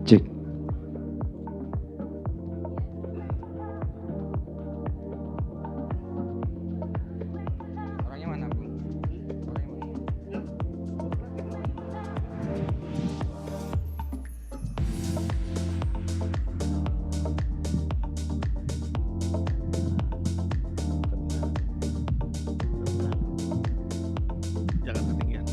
Cek. Orangnya mana, Bu? Orangnya mana? Jangan ketinggian.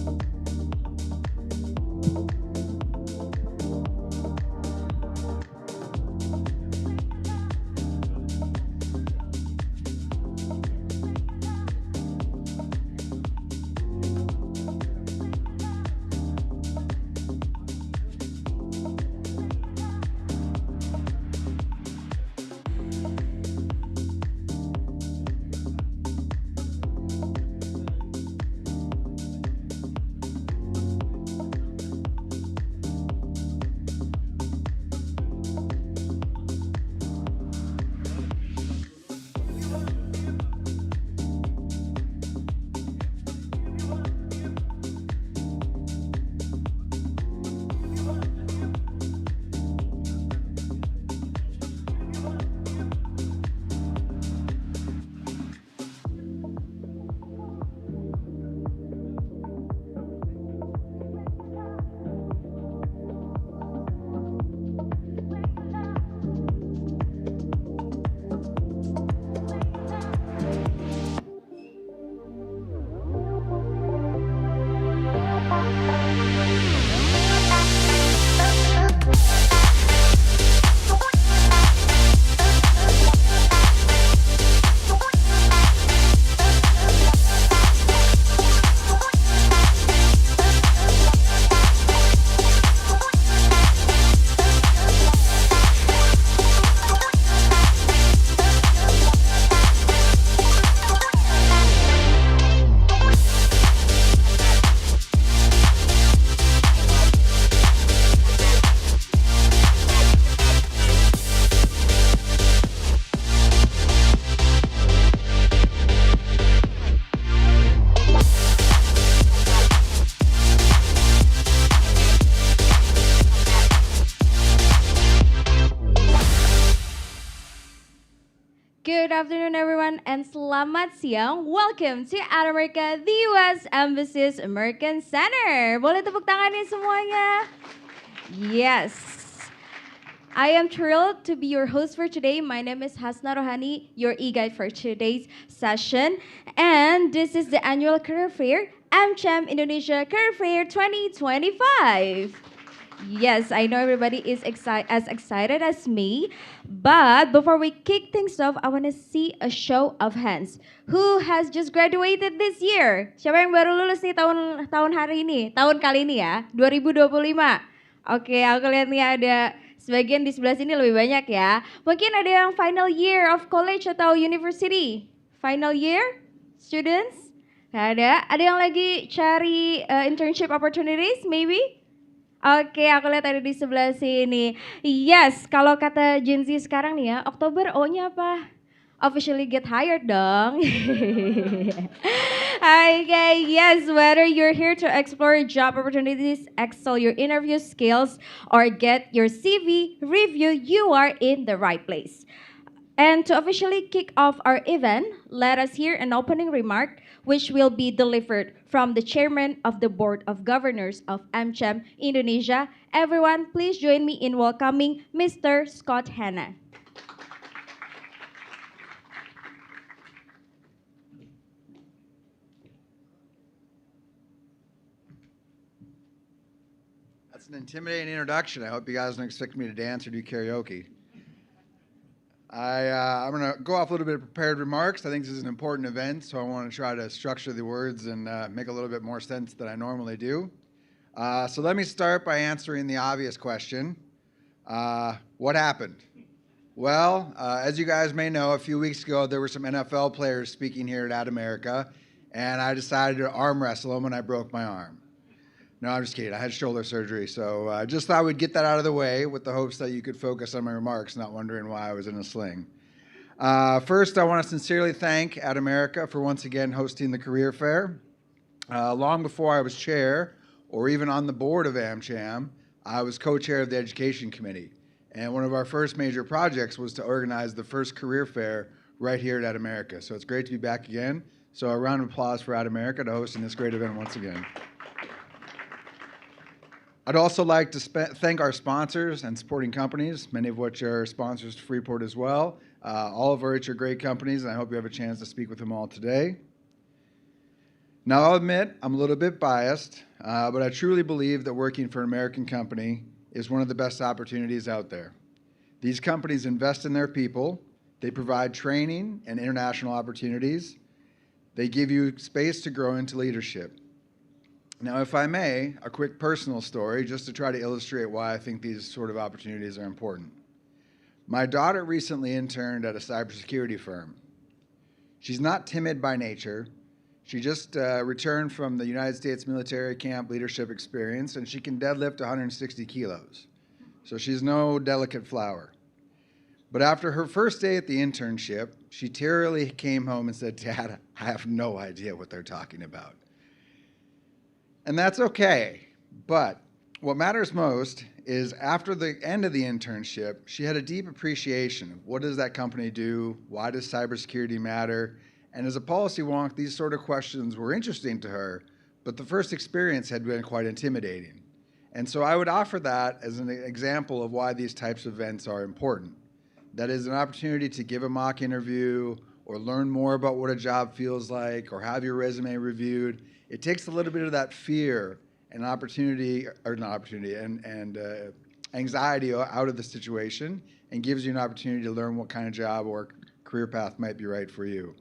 Good afternoon, everyone, and selamat siang. Welcome to America, the U.S. Embassy's American Center. Boleh tepuk tangan nih semuanya? Yes. I am thrilled to be your host for today. My name is Hasna Rohani, your e-guide for today's session. And this is the annual career fair, AmCham Indonesia Career Fair 2025. Yes, I know everybody is as excited as me. But before we kick things off, I want to see a show of hands. Who has just graduated this year? Siapa yang baru lulus nih tahun hari ini? Tahun kali ini ya, 2025. Oke, aku lihat nih ada sebagian di sebelah sini lebih banyak ya. Mungkin ada yang final year of college atau university. Final year students? Gak ada. Ada yang lagi cari internship opportunities maybe? Oke, aku lihat ada di sebelah sini. Yes, kalau kata Gen Z sekarang nih ya, Oktober O-nya apa? Officially get hired dong. Okay, yes, whether you're here to explore job opportunities, excel your interview skills, or get your CV review, you are in the right place. And to officially kick off our event, let us hear an opening remark which will be delivered from the chairman of the Board of Governors of AmCham Indonesia. Everyone, please join me in welcoming Mr. Scott Hanna. That's an intimidating introduction. I hope you guys don't expect me to dance or do karaoke. I'm going to go off a little bit of prepared remarks. I think this is an important event, so I want to try to structure the words and make a little bit more sense than I normally do. So let me start by answering the obvious question. What happened? Well, as you guys may know, a few weeks ago, there were some NFL players speaking here at America, and I decided to arm wrestle them, and I broke my arm. No, I'm just kidding. I had shoulder surgery, so I just thought we'd get that out of the way with the hopes that you could focus on my remarks, not wondering why I was in a sling. First, I want to sincerely thank At America for once again hosting the career fair. Long before I was chair, or even on the board of AmCham, I was co-chair of the education committee. And one of our first major projects was to organize the first career fair right here at America. So it's great to be back again. So a round of applause for At America to hosting this great event once again. I'd also like to thank our sponsors and supporting companies, many of which are sponsors to Freeport as well. All of which are great companies, and I hope you have a chance to speak with them all today. Now, I'll admit I'm a little bit biased, but I truly believe that working for an American company is one of the best opportunities out there. These companies invest in their people, they provide training and international opportunities, they give you space to grow into leadership. Now, if I may, a quick personal story just to try to illustrate why I think these sort of opportunities are important. My daughter recently interned at a cybersecurity firm. She's not timid by nature. She just returned from the United States military camp leadership experience, and she can deadlift 160 kilos. So she's no delicate flower. But after her first day at the internship, she tearily came home and said, "Dad, I have no idea what they're talking about." And that's okay, but what matters most is after the end of the internship, she had a deep appreciation of what does that company do, why does cybersecurity matter, and as a policy wonk, these sort of questions were interesting to her, but the first experience had been quite intimidating. And so I would offer that as an example of why these types of events are important. That is an opportunity to give a mock interview or learn more about what a job feels like or have your resume reviewed. It takes a little bit of that fear and opportunity, or not opportunity, and anxiety out of the situation and gives you an opportunity to learn what kind of job or career path might be right for you.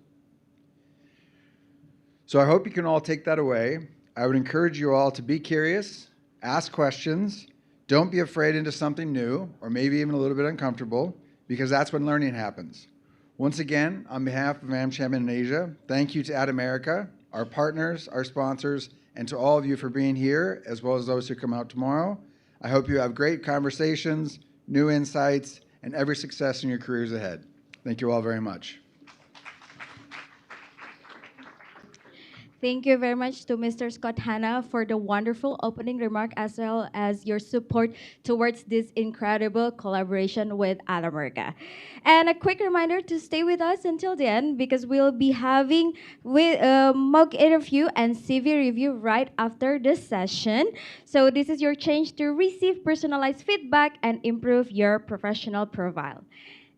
So I hope you can all take that away. I would encourage you all to be curious, ask questions, don't be afraid into something new, or maybe even a little bit uncomfortable, because that's when learning happens. Once again, on behalf of AmCham Indonesia, thank you to At America, our partners, our sponsors, and to all of you for being here, as well as those who come out tomorrow. I hope you have great conversations, new insights, and every success in your careers ahead. Thank you all very much. Thank you very much to Mr. Scott Hanna for the wonderful opening remark as well as your support towards this incredible collaboration with At America. And a quick reminder to stay with us until the end because we'll be having mock interview and CV review right after this session. So this is your chance to receive personalized feedback and improve your professional profile.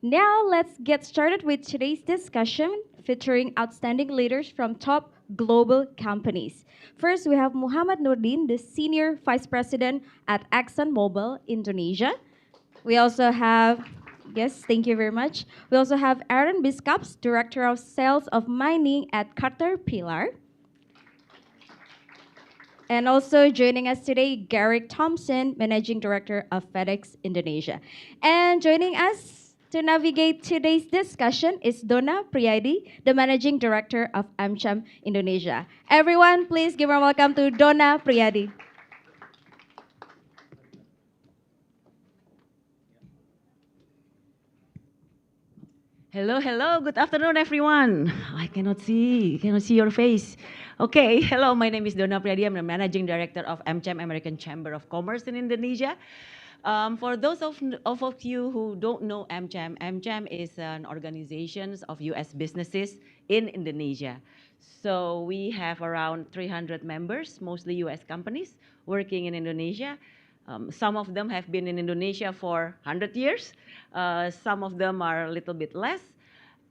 Now let's get started with today's discussion featuring outstanding leaders from top global companies. First, we have Muhammad Nurdin, the Senior Vice President at ExxonMobil, Indonesia. We also have, yes, thank you very much. We also have Aaron Biscups, Director of Sales of Mining at Caterpillar. And also joining us today, Garrick Thompson, Managing Director of FedEx Indonesia. And joining us to navigate today's discussion is Donna Priyadi, the Managing Director of AmCham Indonesia. Everyone, please give a welcome to Donna Priyadi. Hello, hello. Good afternoon, everyone. I cannot see your face. Okay, hello. My name is Donna Priyadi. I'm the Managing Director of AmCham, American Chamber of Commerce in Indonesia. For those of you who don't know AmCham, AmCham is an organization of U.S. businesses in Indonesia. So we have around 300 members, mostly U.S. companies working in Indonesia. Some of them have been in Indonesia for 100 years. Some of them are a little bit less.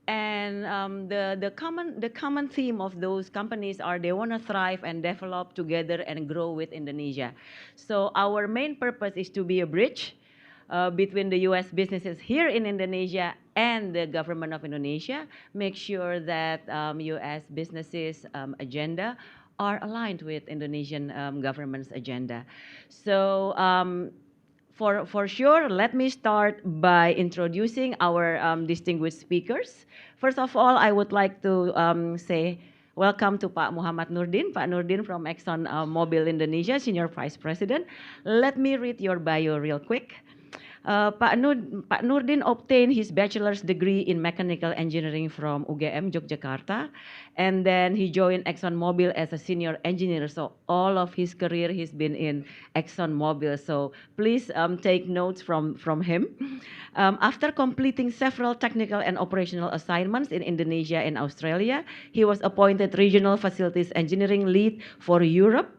And the common theme of those companies are they want to thrive and develop together and grow with Indonesia. So our main purpose is to be a bridge between the U.S. businesses here in Indonesia and the government of Indonesia. Make sure that U.S. businesses agenda are aligned with Indonesian government's agenda. So for sure, let me start by introducing our distinguished speakers. First of all, I would like to say welcome to Pak Muhammad Nurdin. Pak Nurdin from Exxon Mobil Indonesia, Senior Vice President. Let me read your bio real quick. Pak Nurdin obtained his bachelor's degree in mechanical engineering from UGM Yogyakarta, and then he joined ExxonMobil as a senior engineer. So all of his career he's been in ExxonMobil. So please take notes from him. After completing several technical and operational assignments in Indonesia and Australia, he was appointed regional facilities engineering lead for Europe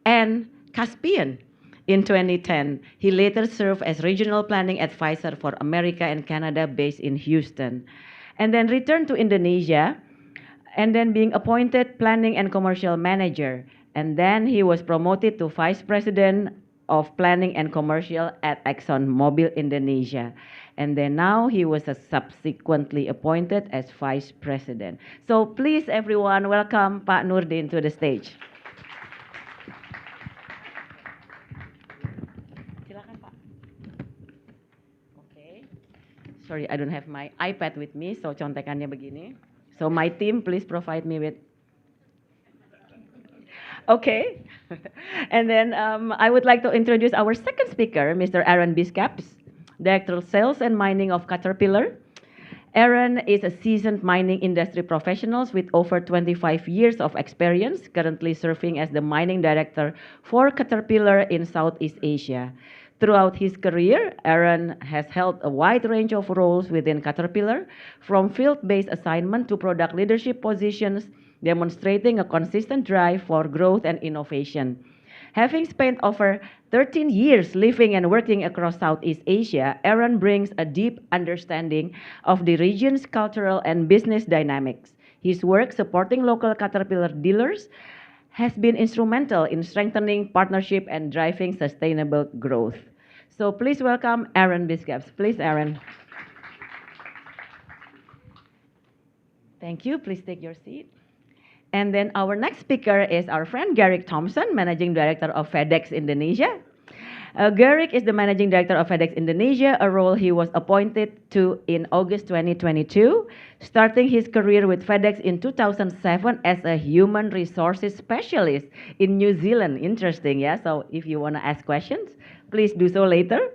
and Caspian. In 2010, he later served as regional planning advisor for America and Canada based in Houston, and then returned to Indonesia, and then being appointed planning and commercial manager. And then he was promoted to vice president of planning and commercial at ExxonMobil Indonesia. And then now he was subsequently appointed as vice president. So please everyone, welcome Pak Nurdin to the stage. Sorry, I don't have my iPad with me, so contekannya begini. So my team, please provide me with. Okay, and then I would like to introduce our second speaker, Mr. Aaron Biscaps, Director of Sales and Mining of Caterpillar. Aaron is a seasoned mining industry professional with over 25 years of experience, currently serving as the mining director for Caterpillar in Southeast Asia. Throughout his career, Aaron has held a wide range of roles within Caterpillar, from field-based assignment to product leadership positions, demonstrating a consistent drive for growth and innovation. Having spent over 13 years living and working across Southeast Asia, Aaron brings a deep understanding of the region's cultural and business dynamics. His work supporting local Caterpillar dealers has been instrumental in strengthening partnership and driving sustainable growth. So please welcome Aaron Biscaps. Please, Aaron. Thank you. Please take your seat. And then our next speaker is our friend Garrick Thompson, Managing Director of FedEx Indonesia. Garrick is the Managing Director of FedEx Indonesia, a role he was appointed to in August 2022, starting his career with FedEx in 2007 as a human resources specialist in New Zealand. Interesting, yeah? So if you want to ask questions, please do so later.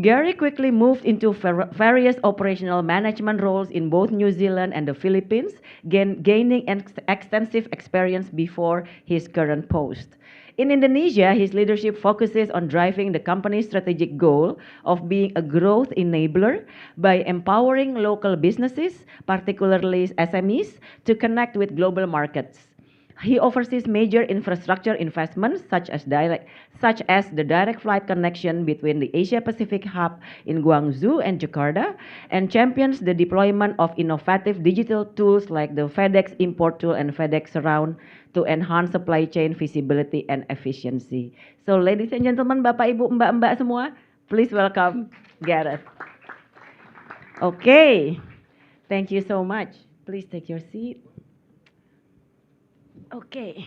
Gary quickly moved into various operational management roles in both New Zealand and the Philippines, gaining extensive experience before his current post. In Indonesia, his leadership focuses on driving the company's strategic goal of being a growth enabler by empowering local businesses, particularly SMEs, to connect with global markets. He oversees major infrastructure investments such as the direct flight connection between the Asia-Pacific hub in Guangzhou and Jakarta, and champions the deployment of innovative digital tools like the FedEx Import Tool and FedEx Surround to enhance supply chain visibility and efficiency. So ladies and gentlemen, Bapak, Ibu, Mbak-mbak semua, please welcome Gareth. Okay, thank you so much. Please take your seat. Okay.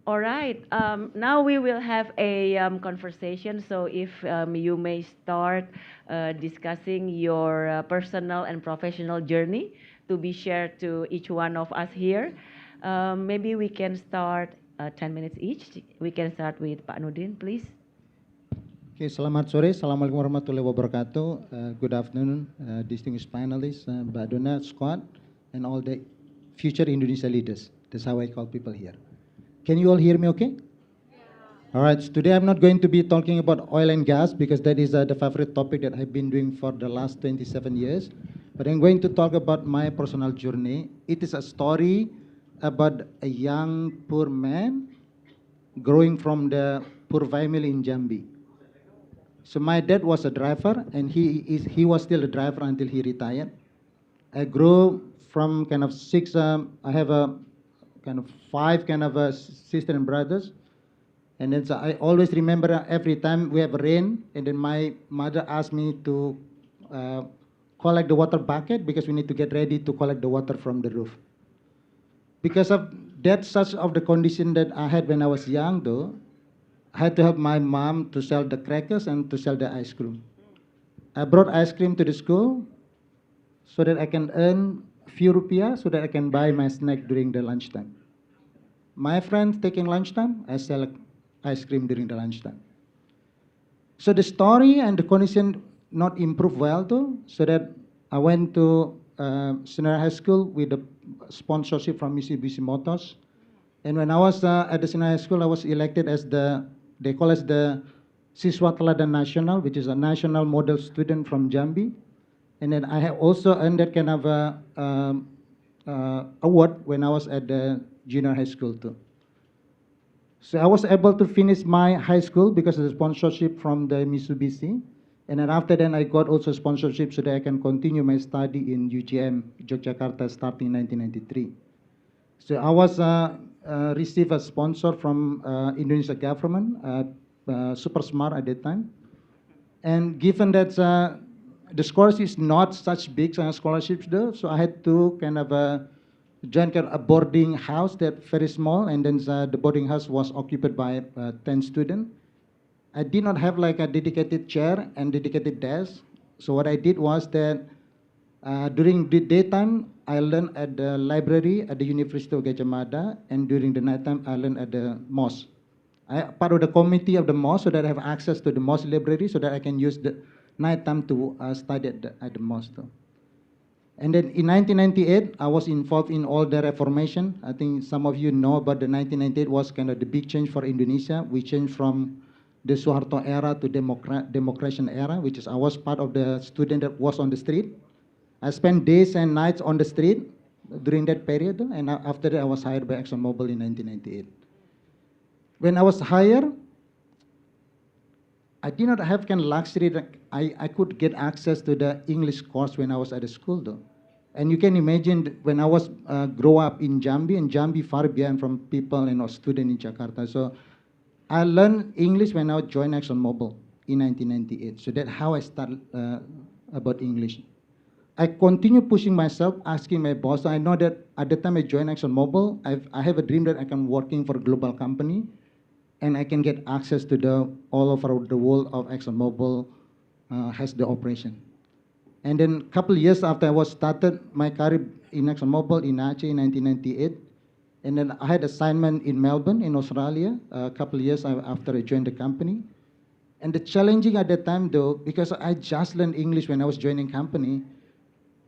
All right. Now we will have a conversation. So if you may start discussing your personal and professional journey to be shared to each one of us here. Maybe we can start 10 minutes each. We can start with Pak Nurdin, please. Okay, selamat sore. Assalamualaikum warahmatullahi wabarakatuh. Good afternoon, distinguished panelists, Mbak Donna, Scott, and all the future Indonesia leaders. That's how I call people here. Can you all hear me okay? Yeah. All right, so today I'm not going to be talking about oil and gas because that is the favorite topic that I've been doing for the last 27 years. But I'm going to talk about my personal journey. It is a story about a young poor man growing from the poor family in Jambi. So my dad was a driver and he was still a driver until he retired. I grew from kind of I have a kind of 5 kind of sisters and brothers. And then so I always remember every time we have rain, and then my mother asked me to collect the water bucket because we need to get ready to collect the water from the roof. because of that such of the condition that I had when I was young though, I had to help my mom to sell the crackers and to sell the ice cream. I brought ice cream to the school so that I can earn a few rupiah so that I can buy my snack during the lunchtime. My friends taking lunchtime, I sell ice cream during the lunchtime. So the story and the condition not improve well too, so that I went to senior high school with the sponsorship from Mitsubishi Motors. And when I was at the senior high school, I was elected as they call us the Siswa Teladan Nasional, which is a national model student from Jambi. And then I have also earned that kind of award when I was at the junior high school too. So I was able to finish my high school because of the sponsorship from the Mitsubishi. And then after that, I got also sponsorship so that I can continue my study in UGM, Yogyakarta, starting 1993. So I was received a sponsor from Indonesia government, Super Smart at that time. And given that the scholarship is not such big scholarships though, so I had to kind of join a boarding house that very small, and then the boarding house was occupied by 10 students. I did not have like a dedicated chair and dedicated desk. So what I did was that during the daytime, I learned at the library at the University of Gajah Mada, and during the nighttime, I learned at the mosque. I part of the committee of the mosque so that I have access to the mosque library so that I can use the nighttime to study at the mosque. Too. And then in 1998, I was involved in all the reformation. I think some of you know about the 1998 was kind of the big change for Indonesia. We changed from the Suharto era to democracy era, which is I was part of the student that was on the street. I spent days and nights on the street during that period, and after that I was hired by ExxonMobil in 1998. When I was hired, I did not have kind of luxury that I could get access to the English course when I was at the school though. And you can imagine when I was grow up in Jambi, and Jambi far beyond from people and student in Jakarta. So I learned English when I joined ExxonMobil in 1998. So that's how I started about English. I continue pushing myself, asking my boss. I know that at the time I joined ExxonMobil, I have a dream that I can working for a global company, and I can get access to the all over the world of ExxonMobil has the operation. And then a couple of years after I was started my career in ExxonMobil in Aceh in 1998, and then I had assignment in Melbourne in Australia a couple of years after I joined the company. And the challenging at that time though, because I just learned English when I was joining company,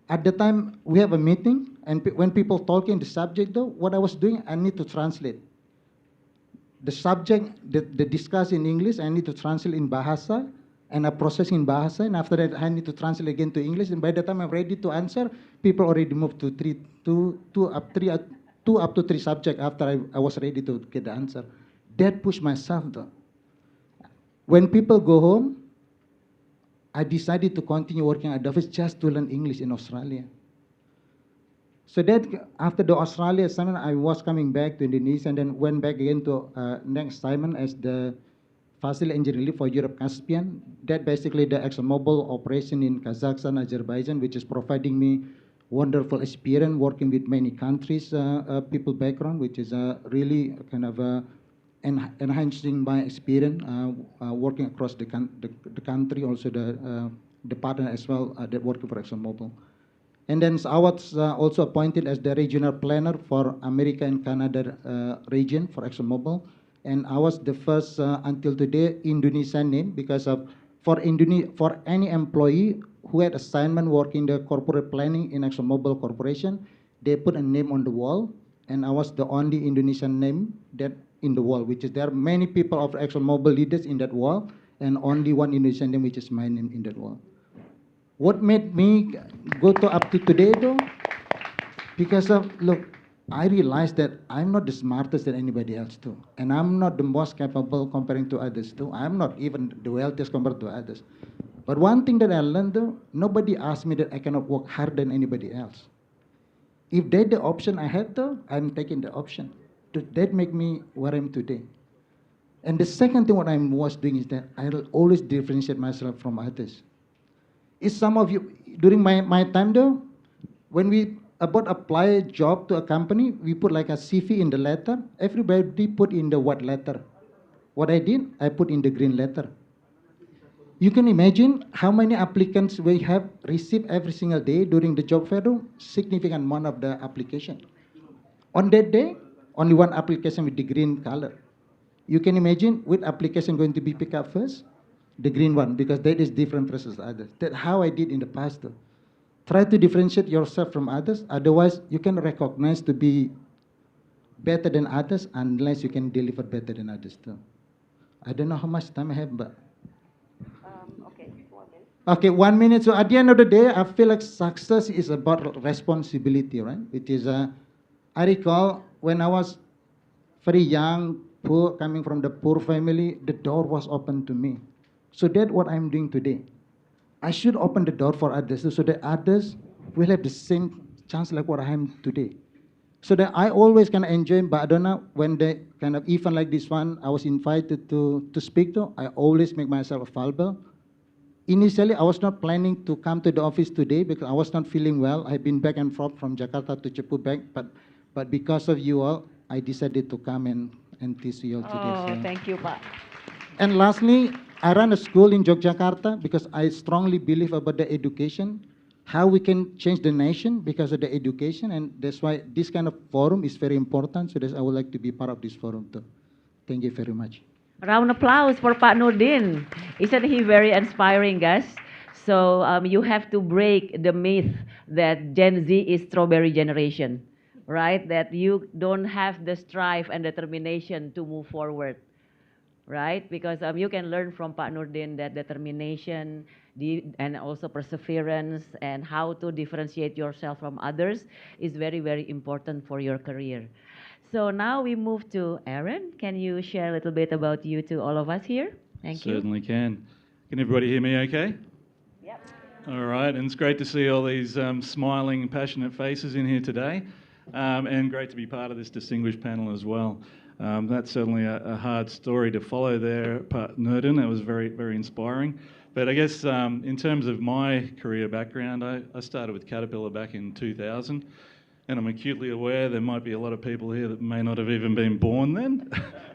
at the time we have a meeting, and when people talking the subject though, what I was doing, I need to translate. The subject, the discuss in English, I need to translate in Bahasa, and I process in Bahasa, and after that I need to translate again to English, and by the time I'm ready to answer, people already moved to two up to three subjects after I was ready to get the answer. That pushed myself though. When people go home, I decided to continue working at the office just to learn English in Australia. So that after the Australia assignment, I was coming back to Indonesia and then went back again to next assignment as the facility engineer for Europe Caspian. That basically the ExxonMobil operation in Kazakhstan, Azerbaijan, which is providing me wonderful experience working with many countries, people background, which is really kind of enhancing my experience working across the country, also the partner as well that working for ExxonMobil. And then I was also appointed as the regional planner for America and Canada region for ExxonMobil. And I was the first until today Indonesian name because of for any employee who had assignment working the corporate planning in ExxonMobil Corporation, they put a name on the wall, and I was the only Indonesian name that in the wall, which is there are many people of ExxonMobil leaders in that wall, and only one Indonesian name, which is my name in that wall. What made me go to up to today though? Because of, look, I realized that I'm not the smartest than anybody else too. And I'm not the most capable comparing to others too. I'm not even the wealthiest compared to others. But one thing that I learned though, nobody asked me that I cannot work harder than anybody else. If that's the option I had though, I'm taking the option. That make me where I am today. And the second thing what I was doing is that I will always differentiate myself from others. Is some of you, during my time though, when we about apply a job to a company, we put like a CV in the letter. Everybody put in the what letter. What I did, I put in the green letter. You can imagine how many applicants we have received every single day during the job fair, significant amount of the application. On that day, only one application with the green color. You can imagine which application going to be picked up first? The green one, because that is different versus others. That's how I did in the past. Try to differentiate yourself from others, otherwise you can recognize to be better than others unless you can deliver better than others too. I don't know how much time I have, but Okay, 1 minute. okay, 1 minute. So at the end of the day, I feel like success is about responsibility, right? It is I recall when I was very young, poor, coming from the poor family, the door was open to me. So that's what I'm doing today. I should open the door for others so that others will have the same chance like what I am today. So that I always kind of enjoy Badona when the kind of event like this one, I was invited to speak to. I always make myself available. Initially, I was not planning to come to the office today because I was not feeling well. I've been back and forth from Jakarta to Cepu back, but because of you all, I decided to come and teach you all today. Oh, So. thank you, Pak. And lastly, I run a school in Yogyakarta because I strongly believe about the education, how we can change the nation because of the education, and that's why this kind of forum is very important. So I would like to be part of this forum too. Thank you very much. Round applause for Pak Nurdin. Isn't he very inspiring, guys? So you have to break the myth that Gen Z is strawberry generation, right? That you don't have the strive and determination to move forward, right? Because you can learn from Pak Nurdin that determination and also perseverance and how to differentiate yourself from others is very, very important for your career. So now we move to Aaron. Can you share a little bit about you to all of us here? Thank you. Certainly can. Can everybody hear me okay? Yep. All right, and it's great to see all these smiling, passionate faces in here today, and great to be part of this distinguished panel as well. That's certainly a hard story to follow there, Pat Nurdin. That was very, very inspiring. But I guess in terms of my career background, I started with Caterpillar back in 2000, and I'm acutely aware there might be a lot of people here that may not have even been born then.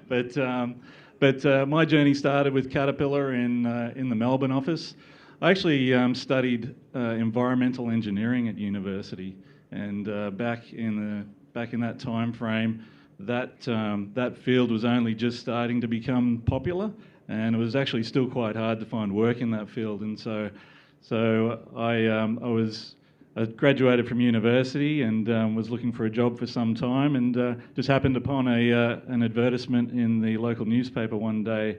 but my journey started with Caterpillar in the Melbourne office. I actually studied environmental engineering at university, and back in that time frame, that field was only just starting to become popular, and it was actually still quite hard to find work in that field. And so I graduated from university and was looking for a job for some time, and just happened upon an advertisement in the local newspaper one day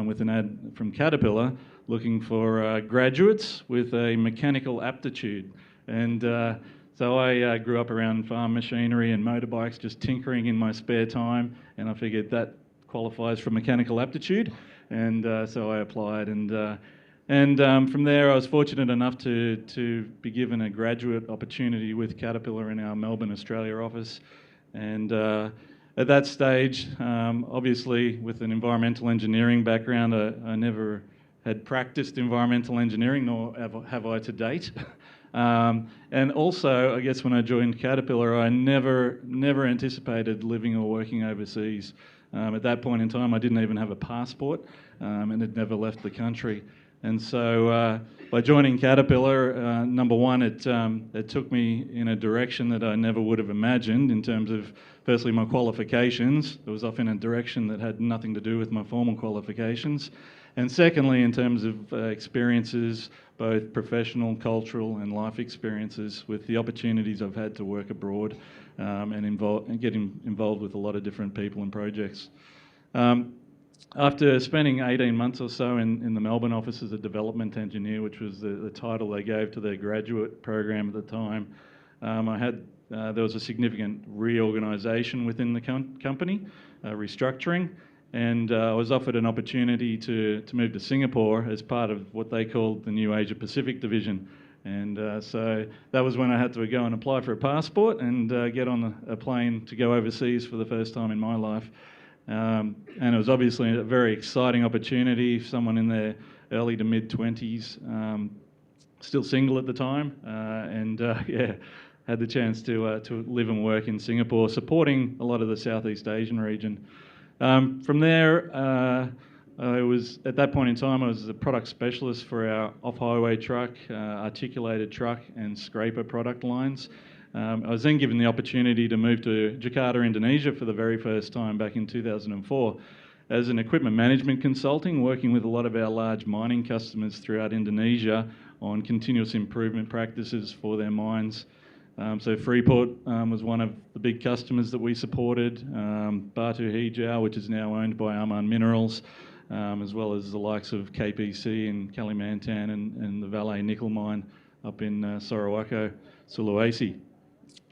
with an ad from Caterpillar looking for graduates with a mechanical aptitude. And so I grew up around farm machinery and motorbikes, just tinkering in my spare time, and I figured that qualifies for mechanical aptitude, and so I applied. And from there, I was fortunate enough to be given a graduate opportunity with Caterpillar in our Melbourne, Australia office. And at that stage, obviously with an environmental engineering background, I never had practiced environmental engineering, nor have I to date. And also, I guess when I joined Caterpillar, I never anticipated living or working overseas. At that point in time, I didn't even have a passport and had never left the country. And so by joining Caterpillar, number one, it took me in a direction that I never would have imagined in terms of, firstly, my qualifications. It was off in a direction that had nothing to do with my formal qualifications. And secondly, in terms of experiences, both professional, cultural and life experiences with the opportunities I've had to work abroad and get involved with a lot of different people and projects. After spending 18 months or so in the Melbourne office as a development engineer, which was the title they gave to their graduate program at the time, there was a significant reorganisation within the company, restructuring, and I was offered an opportunity to move to Singapore as part of what they called the new Asia Pacific division. And so that was when I had to go and apply for a passport and get on a plane to go overseas for the first time in my life. And it was obviously a very exciting opportunity, someone in their early to mid-20s, still single at the time, had the chance to live and work in Singapore, supporting a lot of the Southeast Asian region. From there, at that point in time, I was a product specialist for our off-highway truck, articulated truck and scraper product lines. I was then given the opportunity to move to Jakarta, Indonesia for the very first time back in 2004 as an equipment management consulting, working with a lot of our large mining customers throughout Indonesia on continuous improvement practices for their mines. So Freeport was one of the big customers that we supported, Batu Hijau, which is now owned by Arman Minerals, as well as the likes of KPC in Kalimantan and the Vale nickel mine up in Sorowako, Sulawesi.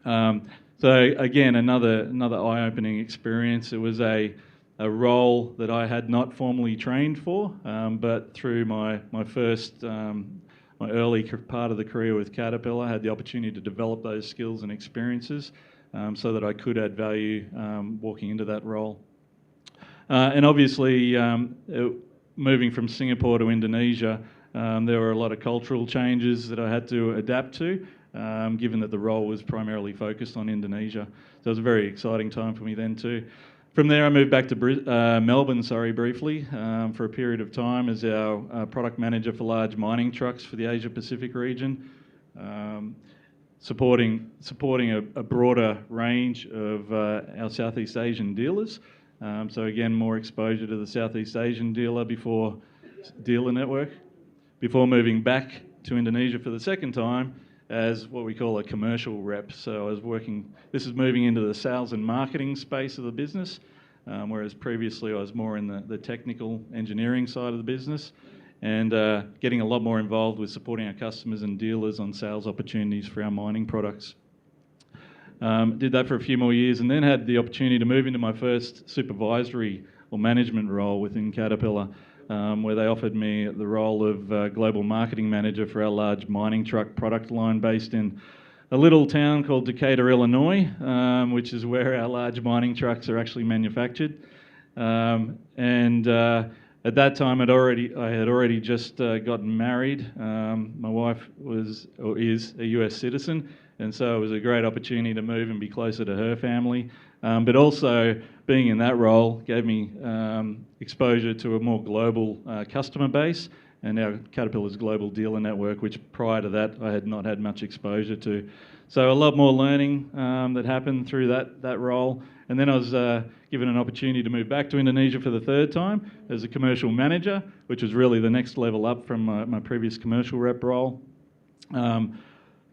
So again, another eye-opening experience. It was a role that I had not formally trained for, but through my early part of the career with Caterpillar, I had the opportunity to develop those skills and experiences so that I could add value walking into that role. And obviously, moving from Singapore to Indonesia, there were a lot of cultural changes that I had to adapt to, given that the role was primarily focused on Indonesia. So it was a very exciting time for me then too. From there, I moved back to Melbourne, briefly, for a period of time as our product manager for large mining trucks for the Asia Pacific region, supporting a broader range of our Southeast Asian dealers. So again, more exposure to the Southeast Asian dealer network, before moving back to Indonesia for the second time as what we call a commercial rep. So I was this is moving into the sales and marketing space of the business, whereas previously I was more in the technical engineering side of the business, and getting a lot more involved with supporting our customers and dealers on sales opportunities for our mining products. Did that for a few more years, and then had the opportunity to move into my first supervisory or management role within Caterpillar, where they offered me the role of global marketing manager for our large mining truck product line based in a little town called Decatur, Illinois, which is where our large mining trucks are actually manufactured. At that time, I had already just gotten married. My wife is a US citizen, and so it was a great opportunity to move and be closer to her family. But also, being in that role gave me exposure to a more global customer base and our Caterpillar's global dealer network, which prior to that I had not had much exposure to. So a lot more learning that happened through that role. And then I was given an opportunity to move back to Indonesia for the third time as a commercial manager, which was really the next level up from my previous commercial rep role.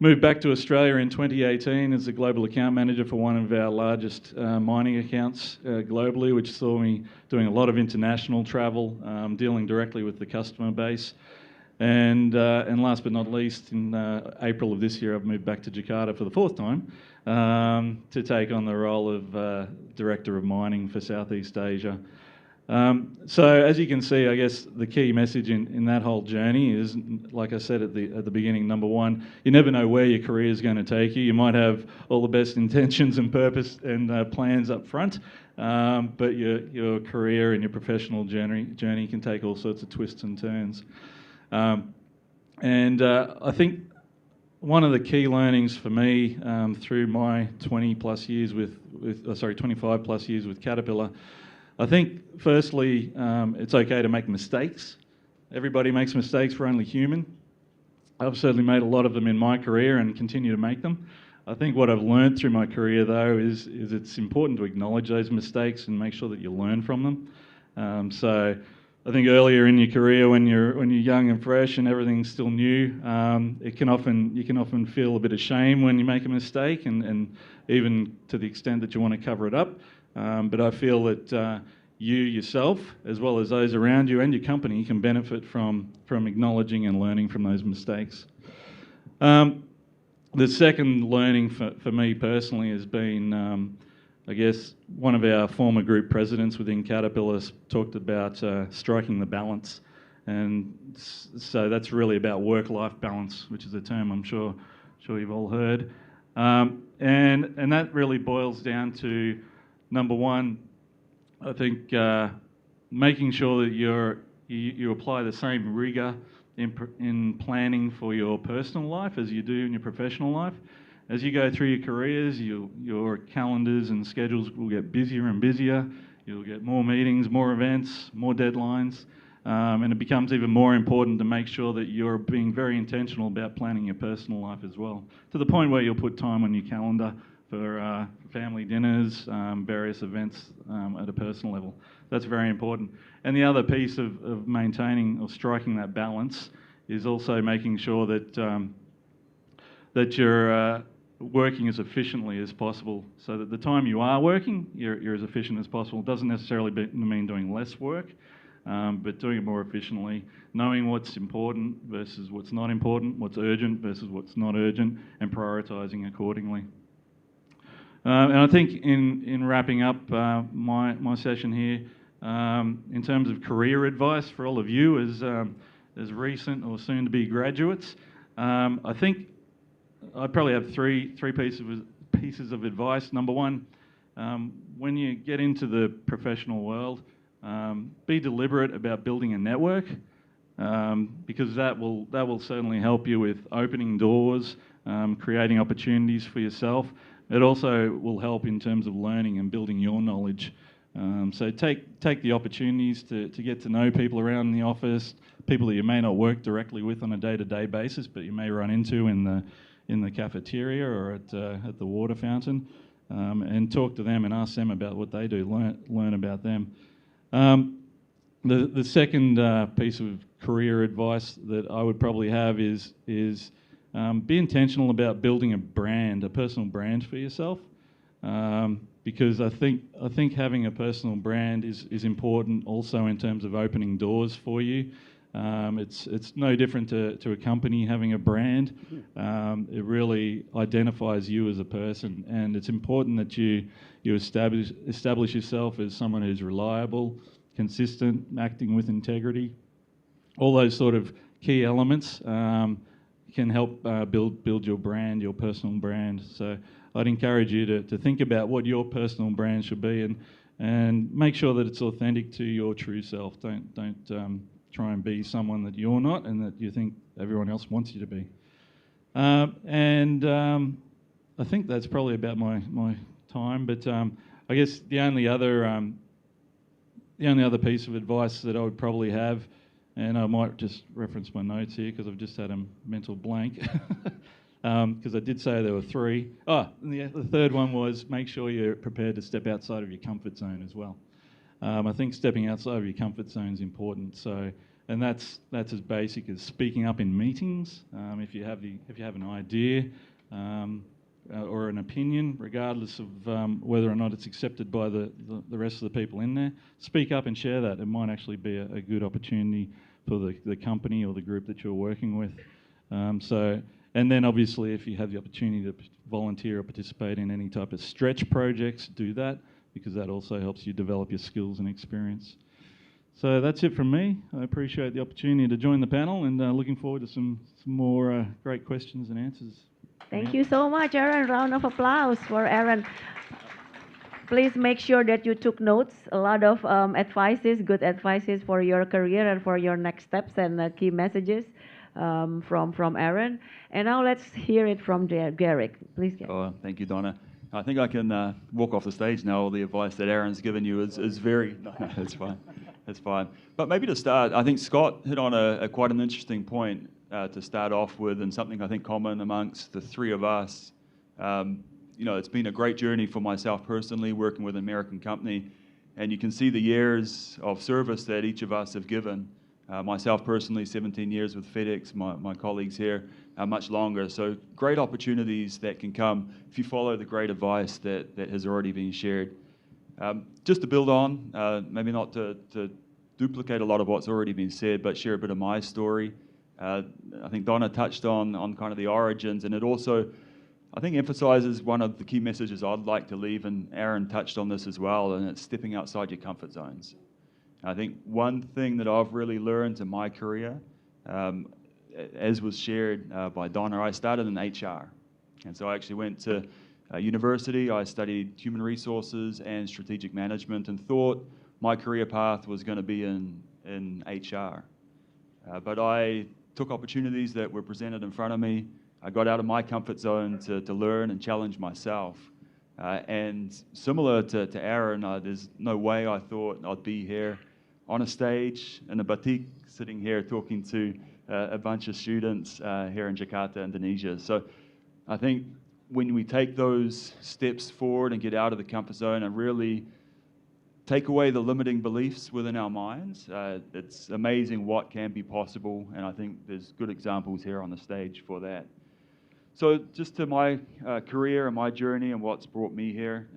Moved back to Australia in 2018 as the global account manager for one of our largest mining accounts globally, which saw me doing a lot of international travel, dealing directly with the customer base. And last but not least, in April of this year, I've moved back to Jakarta for the fourth time to take on the role of Director of Mining for Southeast Asia. So as you can see, I guess the key message in that whole journey is, like I said at the beginning, number one, you never know where your career is going to take you. You might have all the best intentions and purpose and plans up front, but your career and your professional journey can take all sorts of twists and turns. I think one of the key learnings for me through my 25 plus years with Caterpillar, I think firstly, it's okay to make mistakes. Everybody makes mistakes, we're only human. I've certainly made a lot of them in my career and continue to make them. I think what I've learned through my career though is it's important to acknowledge those mistakes and make sure that you learn from them. So I think earlier in your career when you're young and fresh and everything's still new, you can often feel a bit of shame when you make a mistake and even to the extent that you want to cover it up. But I feel that you yourself, as well as those around you and your company, can benefit from acknowledging and learning from those mistakes. The second learning for me personally has been, I guess, one of our former group presidents within Caterpillar talked about striking the balance. And so that's really about work-life balance, which is a term I'm sure you've all heard. And that really boils down to, number one, I think making sure that you apply the same rigour in planning for your personal life as you do in your professional life. as you go through your careers, your calendars and schedules will get busier and busier. You'll get more meetings, more events, more deadlines, and it becomes even more important to make sure that you're being very intentional about planning your personal life as well, to the point where you'll put time on your calendar for family dinners, various events at a personal level. That's very important. And the other piece of maintaining or striking that balance is also making sure that that you're working as efficiently as possible, so that the time you are working, you're as efficient as possible. It doesn't necessarily mean doing less work, but doing it more efficiently, knowing what's important versus what's not important, what's urgent versus what's not urgent, and prioritising accordingly. And I think in wrapping up my session here, in terms of career advice for all of you as recent or soon-to-be graduates, I think I'd probably have three pieces of advice. Number one, when you get into the professional world, be deliberate about building a network, because that will certainly help you with opening doors, creating opportunities for yourself. It also will help in terms of learning and building your knowledge. So take the opportunities to get to know people around the office, people that you may not work directly with on a day-to-day basis, but you may run into in the cafeteria or at the water fountain, and talk to them and ask them about what they do. Learn about them. The second piece of career advice that I would probably have is be intentional about building a personal brand for yourself, because I think having a personal brand is important also in terms of opening doors for you. It's no different to a company having a brand. It really identifies you as a person, and it's important that you establish yourself as someone who's reliable, consistent, acting with integrity. All those sort of key elements can help build your brand, your personal brand. So I'd encourage you to think about what your personal brand should be, and make sure that it's authentic to your true self. Don't try and be someone that you're not and that you think everyone else wants you to be. And I think that's probably about my time. But I guess the only other piece of advice that I would probably have, and I might just reference my notes here because I've just had a mental blank, because I did say there were three. And the third one was make sure you're prepared to step outside of your comfort zone as well. I think stepping outside of your comfort zone is important. So, and that's as basic as speaking up in meetings. If you have an idea or an opinion, regardless of whether or not it's accepted by the rest of the people in there, speak up and share that. It might actually be a good opportunity for the company or the group that you're working with. And then obviously, if you have the opportunity to volunteer or participate in any type of stretch projects, do that, because that also helps you develop your skills and experience. So that's it from me. I appreciate the opportunity to join the panel, and looking forward to some more great questions and answers. Thank you so much, Aaron. Round of applause for Aaron. Please make sure that you took notes, a lot of good advices for your career and for your next steps, and key messages from Aaron. And now let's hear it from Garrick. Please, Garrick. Oh, thank you, Donna. I think I can walk off the stage now. All the advice that Aaron's given you is very... No, that's fine. That's fine. But maybe to start, I think Scott hit on quite an interesting point to start off with, and something I think common amongst the three of us. It's been a great journey for myself personally, working with an American company, and you can see the years of service that each of us have given. Myself personally, 17 years with FedEx, my colleagues here, much longer. So great opportunities that can come if you follow the great advice that has already been shared. Just to build on, maybe not to duplicate a lot of what's already been said, but share a bit of my story. I think Donna touched on kind of the origins, and it also, I think, emphasizes one of the key messages I'd like to leave, and Aaron touched on this as well, and it's stepping outside your comfort zones. I think one thing that I've really learned in my career, as was shared by Donna, I started in HR. And so I actually went to university. I studied human resources and strategic management, and thought my career path was going to be in HR. But I took opportunities that were presented in front of me. I got out of my comfort zone to learn and challenge myself. And similar to Aaron, there's no way I thought I'd be here on a stage in a batik, sitting here talking to a bunch of students here in Jakarta, Indonesia. So I think when we take those steps forward and get out of the comfort zone and really take away the limiting beliefs within our minds, it's amazing what can be possible, and I think there's good examples here on the stage for that. So just to my career and my journey and what's brought me here,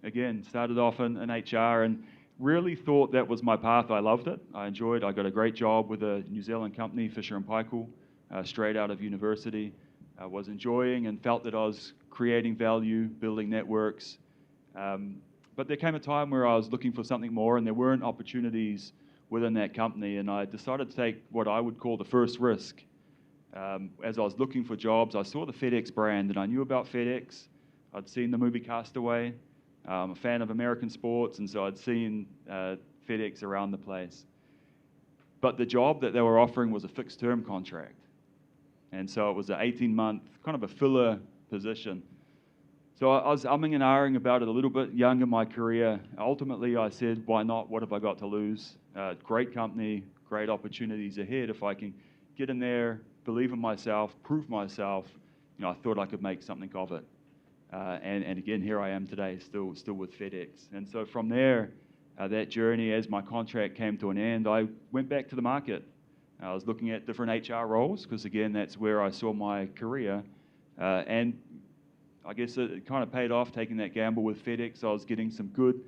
again, started off in HR and really thought that was my path. I loved it. I enjoyed it. I got a great job with a New Zealand company, Fisher & Paykel, straight out of university. I was enjoying and felt that I was creating value, building networks. But there came a time where I was looking for something more and there weren't opportunities within that company, and I decided to take what I would call the first risk. As I was looking for jobs, I saw the FedEx brand and I knew about FedEx. I'd seen the movie Castaway. I'm a fan of American sports, and so I'd seen FedEx around the place. But the job that they were offering was a fixed-term contract. And so it was an 18-month, kind of a filler position. So I was umming and ahhing about it a little bit, young in my career. Ultimately, I said, why not? What have I got to lose? Great company, great opportunities ahead. If I can get in there, believe in myself, prove myself, I thought I could make something of it. And again, here I am today, still with FedEx. And so from there, that journey, as my contract came to an end, I went back to the market. I was looking at different HR roles, because again, that's where I saw my career. And I guess it kind of paid off taking that gamble with FedEx. I was getting some good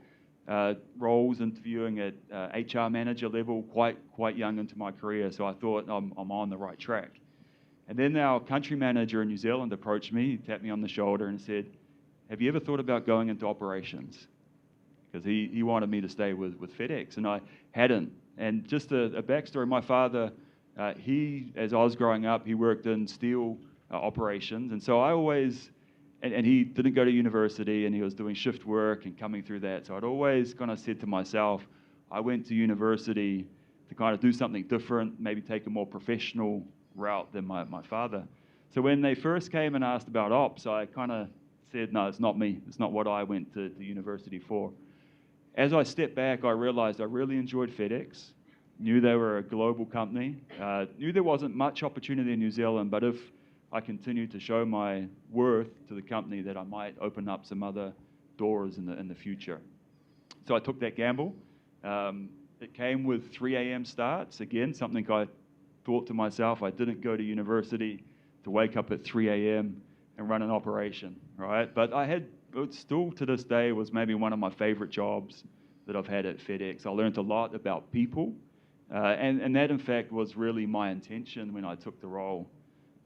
roles, interviewing at HR manager level, quite young into my career. So I thought I'm on the right track. And then our country manager in New Zealand approached me, he tapped me on the shoulder and said, have you ever thought about going into operations? Because he wanted me to stay with FedEx, and I hadn't. And just a backstory, my father, as I was growing up, he worked in steel operations. And so I always, and he didn't go to university, and he was doing shift work and coming through that. So I'd always kind of said to myself, I went to university to kind of do something different, maybe take a more professional route than my father. So when they first came and asked about ops, I kind of said, no, it's not me. It's not what I went to university for. As I stepped back, I realized I really enjoyed FedEx, knew they were a global company, knew there wasn't much opportunity in New Zealand, but if I continued to show my worth to the company, that I might open up some other doors in the future. So I took that gamble. It came with 3 a.m. starts. Again, something I thought to myself, I didn't go to university to wake up at 3 a.m. and run an operation, right? But it still to this day was maybe one of my favorite jobs that I've had at FedEx. I learned a lot about people, and that in fact was really my intention when I took the role.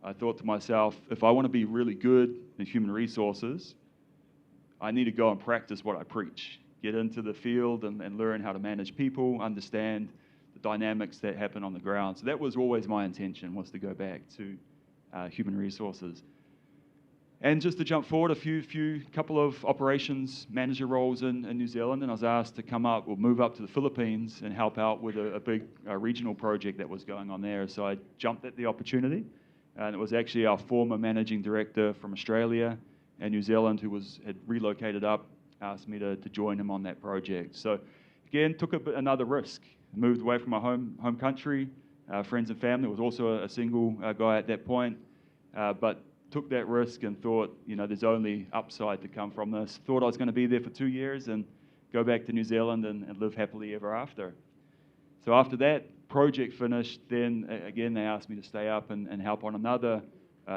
I thought to myself, if I want to be really good in human resources, I need to go and practice what I preach. Get into the field and learn how to manage people, understand the dynamics that happen on the ground. So that was always my intention, was to go back to human resources. And just to jump forward, a couple of operations manager roles in New Zealand, and I was asked to come up or move up to the Philippines and help out with a big regional project that was going on there. So I jumped at the opportunity, and it was actually our former managing director from Australia and New Zealand who had relocated up, asked me to join him on that project. So again, took another risk. Moved away from my home country, friends and family. Was also a single guy at that point, but took that risk and thought, there's only upside to come from this. Thought I was going to be there for 2 years and go back to New Zealand and live happily ever after. So after that project finished, then again they asked me to stay up and help on another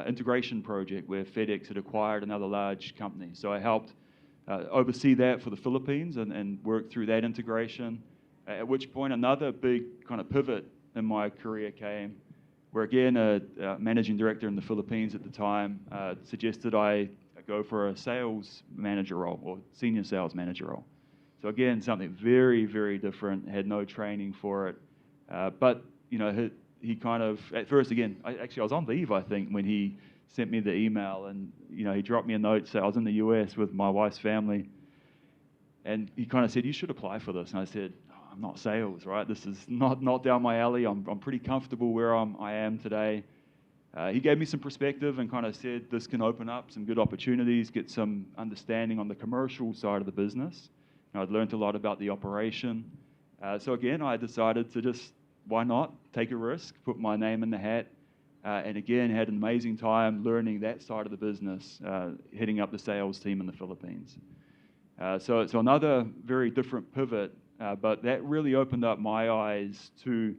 integration project where FedEx had acquired another large company. So I helped oversee that for the Philippines and work through that integration, at which point another big kind of pivot in my career came, where again, a managing director in the Philippines at the time suggested I go for a sales manager role or senior sales manager role. So again, something very, very different, had no training for it. But, he kind of, at first, again, I was on leave, I think, when he sent me the email, and, he dropped me a note saying I was in the US with my wife's family. And he kind of said, you should apply for this. And I said, I'm not sales, right? This is not down my alley. I'm pretty comfortable where I am today. He gave me some perspective and kind of said this can open up some good opportunities, get some understanding on the commercial side of the business. I'd learned a lot about the operation. So again, I decided to just, why not, take a risk, put my name in the hat, and again, had an amazing time learning that side of the business, heading up the sales team in the Philippines. So another very different pivot, but that really opened up my eyes to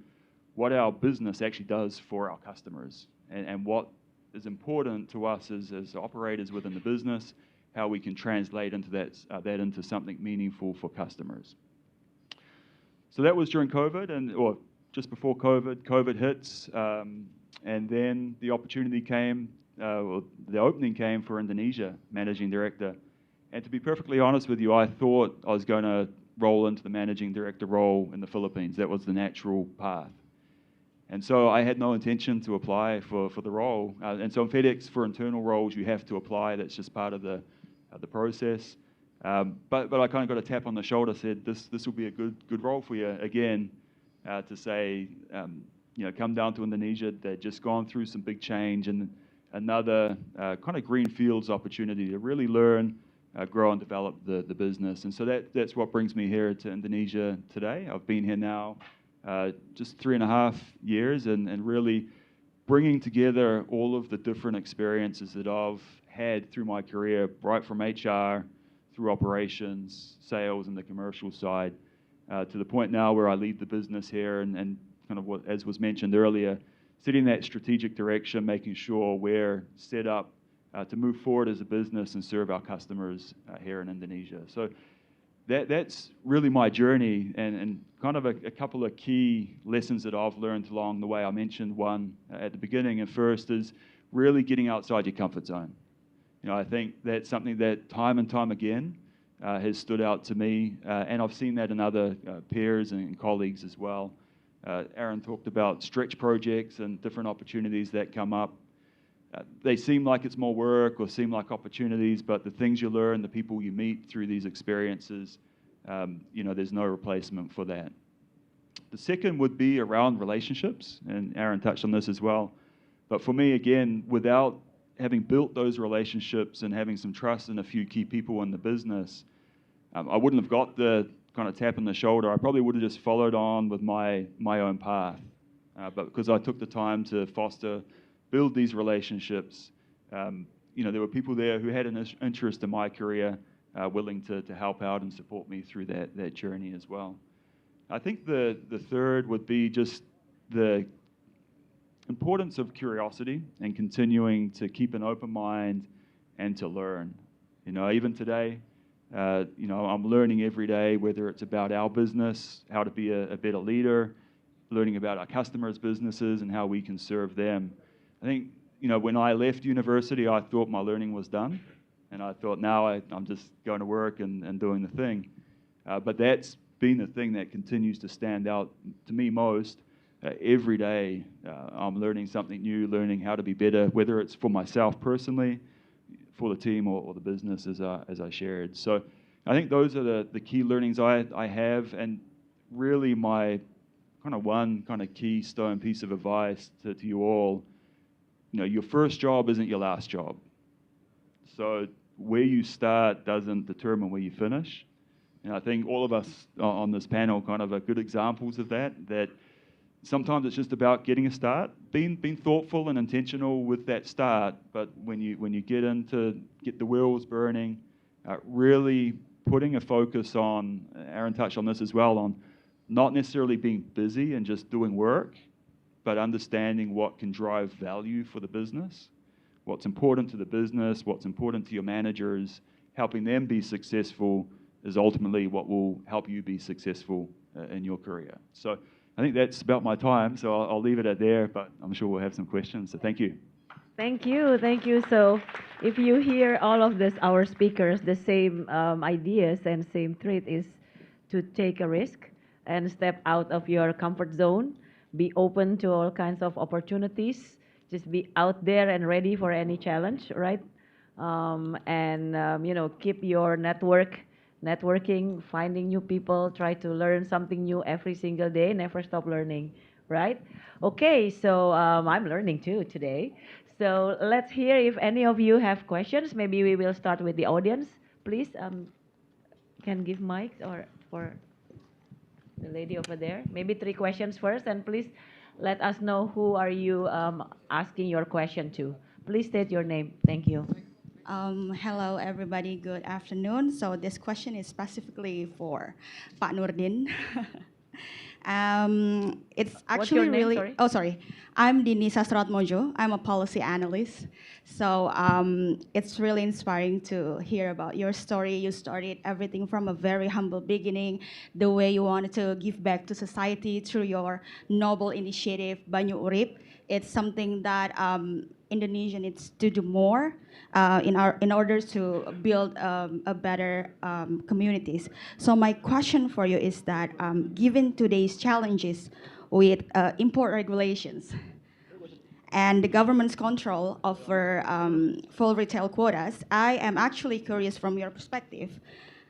what our business actually does for our customers and what is important to us as operators within the business, how we can translate into that into something meaningful for customers. So that was during COVID, or just before COVID hits, and then the opportunity came, the opening came for Indonesia, managing director. And to be perfectly honest with you, I thought I was going to roll into the managing director role in the Philippines. That was the natural path. And so I had no intention to apply for the role. And so in FedEx, for internal roles, you have to apply. That's just part of the process. But I kind of got a tap on the shoulder, said this will be a good role for you again, to say, come down to Indonesia. They'd just gone through some big change and another kind of greenfields opportunity to really learn, grow and develop the business. And so that's what brings me here to Indonesia today. I've been here now just 3.5 years and really bringing together all of the different experiences that I've had through my career, right from HR through operations, sales, and the commercial side, to the point now where I lead the business here and kind of what, as was mentioned earlier, setting that strategic direction, making sure we're set up to move forward as a business and serve our customers here in Indonesia. So that's really my journey and kind of a couple of key lessons that I've learned along the way. I mentioned one at the beginning, and first is really getting outside your comfort zone. I think that's something that time and time again has stood out to me, and I've seen that in other peers and colleagues as well. Aaron talked about stretch projects and different opportunities that come up. They seem like it's more work or seem like opportunities, but the things you learn, the people you meet through these experiences, there's no replacement for that. The second would be around relationships, and Aaron touched on this as well. But for me, again, without having built those relationships and having some trust in a few key people in the business, I wouldn't have got the kind of tap on the shoulder. I probably would have just followed on with my own path. But because I took the time to build these relationships, there were people there who had an interest in my career, willing to help out and support me through that journey as well. I think the third would be just the importance of curiosity and continuing to keep an open mind and to learn. Even today, I'm learning every day, whether it's about our business, how to be a better leader, learning about our customers' businesses and how we can serve them. I think, when I left university, I thought my learning was done. And I thought now I'm just going to work and doing the thing. But that's been the thing that continues to stand out to me most. Every day, I'm learning something new, learning how to be better, whether it's for myself personally, for the team, or the business as I shared. So I think those are the key learnings I have. And really my one keystone piece of advice to you all, your first job isn't your last job. So where you start doesn't determine where you finish. And I think all of us on this panel kind of are good examples of that sometimes it's just about getting a start, being thoughtful and intentional with that start. But when you get the wheels burning, really putting a focus on, Aaron touched on this as well, on not necessarily being busy and just doing work, but understanding what can drive value for the business, what's important to the business, what's important to your managers, helping them be successful is ultimately what will help you be successful in your career. So I think that's about my time, so I'll leave it at there, but I'm sure we'll have some questions, so thank you. Thank you. So if you hear all of this, our speakers, the same ideas and same trait is to take a risk and step out of your comfort zone, be open to all kinds of opportunities, just be out there and ready for any challenge, right? Keep your networking, finding new people, try to learn something new every single day, never stop learning, right? Okay, so I'm learning too today. So let's hear if any of you have questions. Maybe we will start with the audience. Please, can give mics or for the lady over there. Maybe 3 questions first, and please let us know who are you asking your question to. Please state your name. Thank you. Hello, everybody. Good afternoon. So this question is specifically for Pak Nurdin. It's What's actually your name? really. Sorry. Oh, sorry. I'm Dini Sastratmojo. I'm a policy analyst. So it's really inspiring to hear about your story. You started everything from a very humble beginning, the way you wanted to give back to society through your noble initiative, Banyu Urip. It's something that Indonesia needs to do more in order to build a better communities. So my question for you is that given today's challenges with import regulations and the government's control over full retail quotas, I am actually curious from your perspective,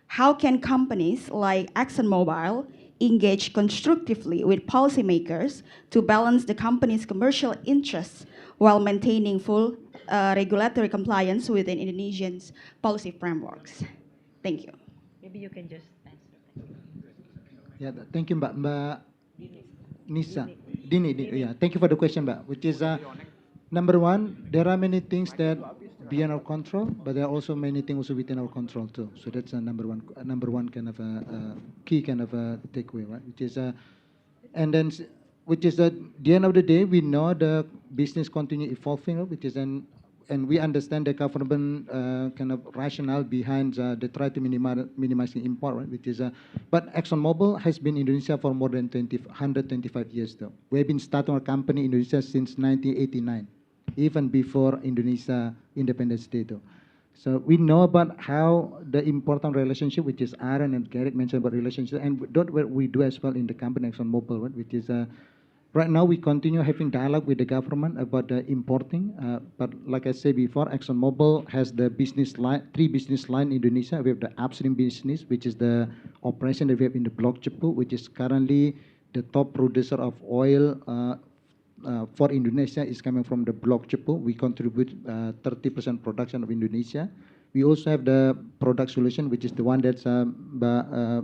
how can companies like ExxonMobil engage constructively with policymakers to balance the company's commercial interests while maintaining full regulatory compliance within Indonesia's policy frameworks? Thank you. Maybe you can just answer. Yeah, thank you, Mbak Nisa. Dini, yeah, thank you for the question, Mbak. Which is number one, there are many things that beyond our control, but there are also many things also within our control too. So that's number one kind of a key kind of a takeaway, right? Which is and then which is at the end of the day, we know the business continue evolving, which is and we understand the government kind of rationale behind the try to minimizing import, right? Which is but ExxonMobil has been in Indonesia for more than 125 years though. We've been starting our company in Indonesia since 1989, even before Indonesia independence day though. So we know about how the important relationship, which is Aaron and Garrett mentioned about relationship, and that's what we do as well in the company ExxonMobil, right? Which is right now we continue having dialogue with the government about the importing. But like I said before, ExxonMobil has the business line, 3 business line in Indonesia. We have the upstream business, which is the operation that we have in the Block Cepu, which is currently the top producer of oil for Indonesia is coming from the Block Cepu. We contribute 30% production of Indonesia. We also have the product solution, which is the one that's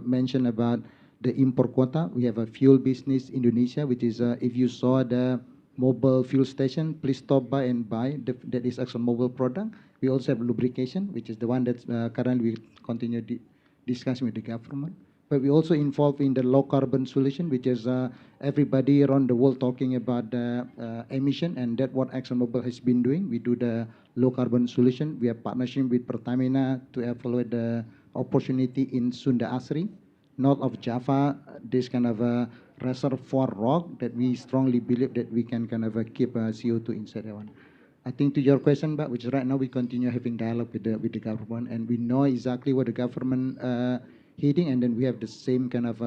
mentioned about the import quota. We have a fuel business Indonesia, which is if you saw the mobile fuel station, please stop by and buy. That is ExxonMobil product. We also have lubrication, which is the one that's currently we continue discussing with the government. But we also involved in the low carbon solution, which is everybody around the world talking about the emission, and that's what ExxonMobil has been doing. We do the low carbon solution. We have partnership with Pertamina to evaluate the opportunity in Sunda Asri, north of Java, this kind of a reservoir rock that we strongly believe that we can kind of keep CO2 inside that one. I think to your question, but which right now we continue having dialogue with the government, and we know exactly what the government heading, and then we have the same kind of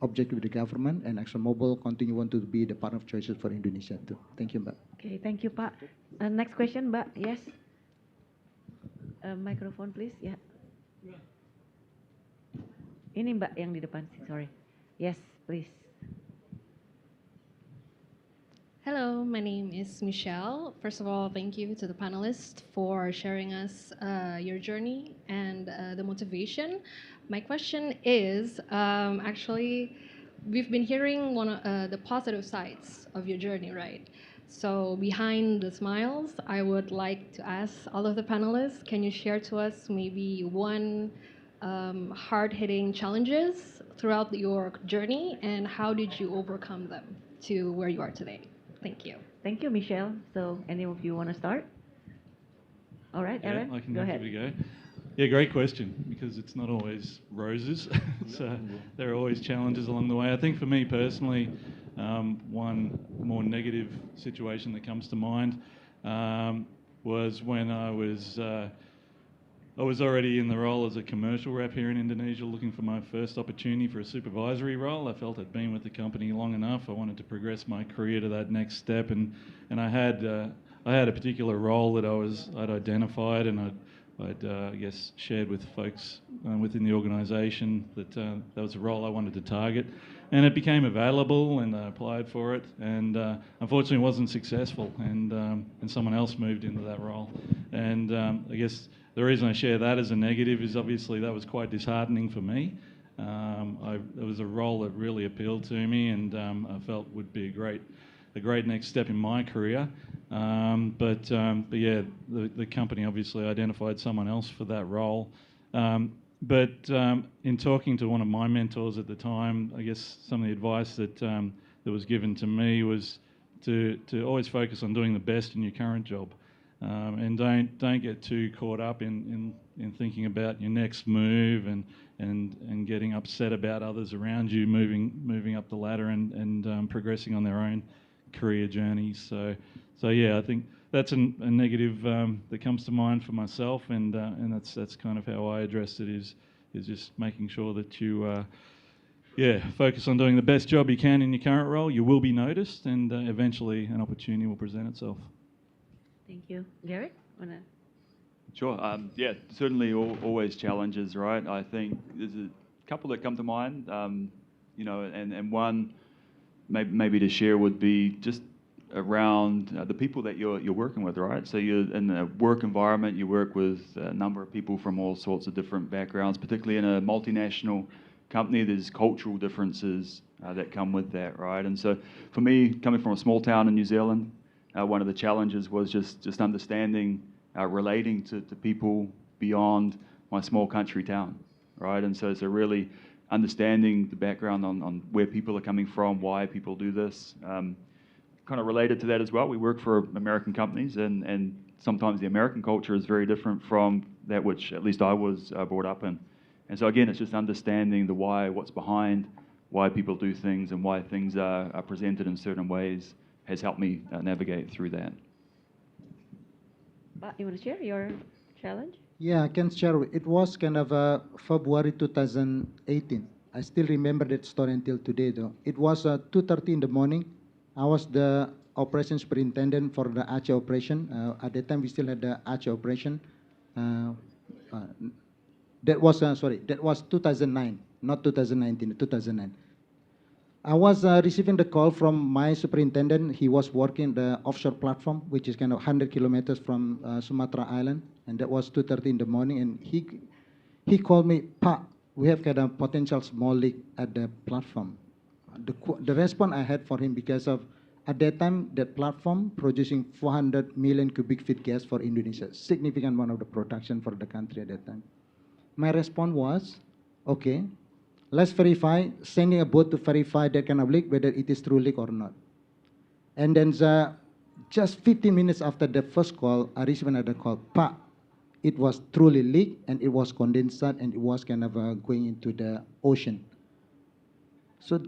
objective with the government, and ExxonMobil continue want to be the partner of choices for Indonesia too. Thank you, Mbak. Okay, thank you, Pak. Next question, Mbak. Yes. Microphone, please. Yeah. Ini Mbak yang di depan. Sorry. Yes, please. Hello, my name is Michelle. First of all, thank you to the panelists for sharing us your journey and the motivation. My question is, actually, we've been hearing one of the positive sides of your journey, right? So behind the smiles, I would like to ask all of the panelists, can you share to us maybe one hard-hitting challenges throughout your journey, and how did you overcome them to where you are today? Thank you. Thank you, Michelle. So, any of you want to start? All right, Yeah, Aaron, I can go give ahead. it a go. Yeah, great question, because it's not always roses. So there are always challenges along the way. I think for me personally, one more negative situation that comes to mind was when I was already in the role as a commercial rep here in Indonesia, looking for my first opportunity for a supervisory role. I felt I'd been with the company long enough. I wanted to progress my career to that next step, and I had a particular role that I'd identified, and I'd I'd I guess shared with folks within the organisation that that was a role I wanted to target, and it became available, and I applied for it, and unfortunately wasn't successful, and someone else moved into that role, and I guess the reason I share that as a negative is obviously that was quite disheartening for me. It was a role that really appealed to me, and I felt would be a great next step in my career. But yeah, the company obviously identified someone else for that role. But in talking to one of my mentors at the time, I guess some of the advice that that was given to me was to always focus on doing the best in your current job, and don't get too caught up in thinking about your next move and getting upset about others around you moving up the ladder and progressing on their own career journeys. So yeah, I think that's a negative that comes to mind for myself, and that's kind of how I addressed it. Is just making sure that you focus on doing the best job you can in your current role. You will be noticed, and eventually an opportunity will present itself. Thank you. Garrett, wanna? Sure. Yeah, certainly always challenges, right? I think there's a couple that come to mind, and one maybe to share would be just around the people that you're working with, right? So you're in a work environment, you work with a number of people from all sorts of different backgrounds, particularly in a multinational company. There's cultural differences that come with that, right? And so for me, coming from a small town in New Zealand, one of the challenges was just understanding, relating to people beyond my small country town, right? And so really understanding the background on where people are coming from, why people do this. Kind of related to that as well, we work for American companies, and sometimes the American culture is very different from that which at least I was brought up in. And so again, it's just understanding the why, what's behind, why people do things, and why things are presented in certain ways has helped me navigate through that. You want to share your challenge? Yeah, I can share. It was kind of February 2018. I still remember that story until today, though. It was 2:30 in the morning. I was the operations superintendent for the Aceh operation. At that time, we still had the Aceh operation. That was 2009, not 2019, 2009. I was receiving the call from my superintendent. He was working the offshore platform, which is kind of 100 kilometers from Sumatra Island, and that was 2:30 in the morning. And he called me, "Pa, we have kind of potential small leak at the platform." The response I had for him, because of at that time that platform producing 400 million cubic feet gas for Indonesia, significant amount of the production for the country at that time. My response was, okay, let's verify, sending a boat to verify that kind of leak, whether it is true leak or not. And then just 15 minutes after the first call, I received another call. Pa, it was truly leak, and it was condensate, and it was kind of going into the ocean. So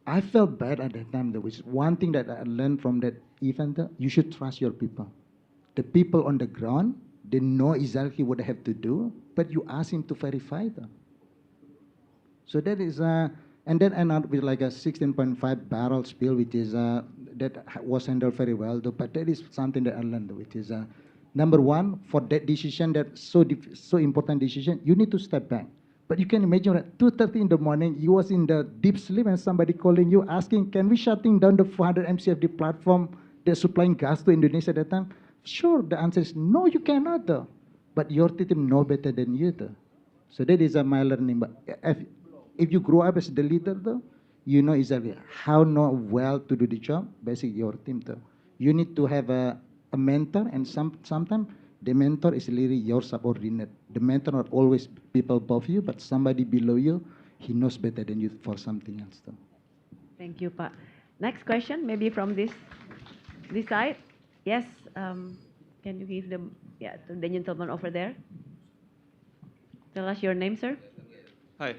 I felt bad at that time, which is one thing that I learned from that event. You should trust your people. The people on the ground, they know exactly what they have to do, but you ask him to verify them. So that is, and then end up with like a 16.5 barrel spill, which is, that was handled very well, though, but that is something that I learned, which is, number one, for that decision, that so important decision, you need to step back. But you can imagine at 2:30 in the morning, you was in the deep sleep and somebody calling you asking, can we shutting down the 400 MCFD platform that's supplying gas to Indonesia at that time? Sure, the answer is no, you cannot, though. But your team know better than you, though. So that is my learning. But if you grow up as the leader, though, you know exactly how know well to do the job, basically your team, though. You need to have a mentor, and sometimes the mentor is really your subordinate. The mentor not always people above you, but somebody below you, he knows better than you for something else, though. Thank you, Pa. Next question, maybe from this side. Yes, can you give them, to the gentleman over there? Tell us your name, sir. Hi.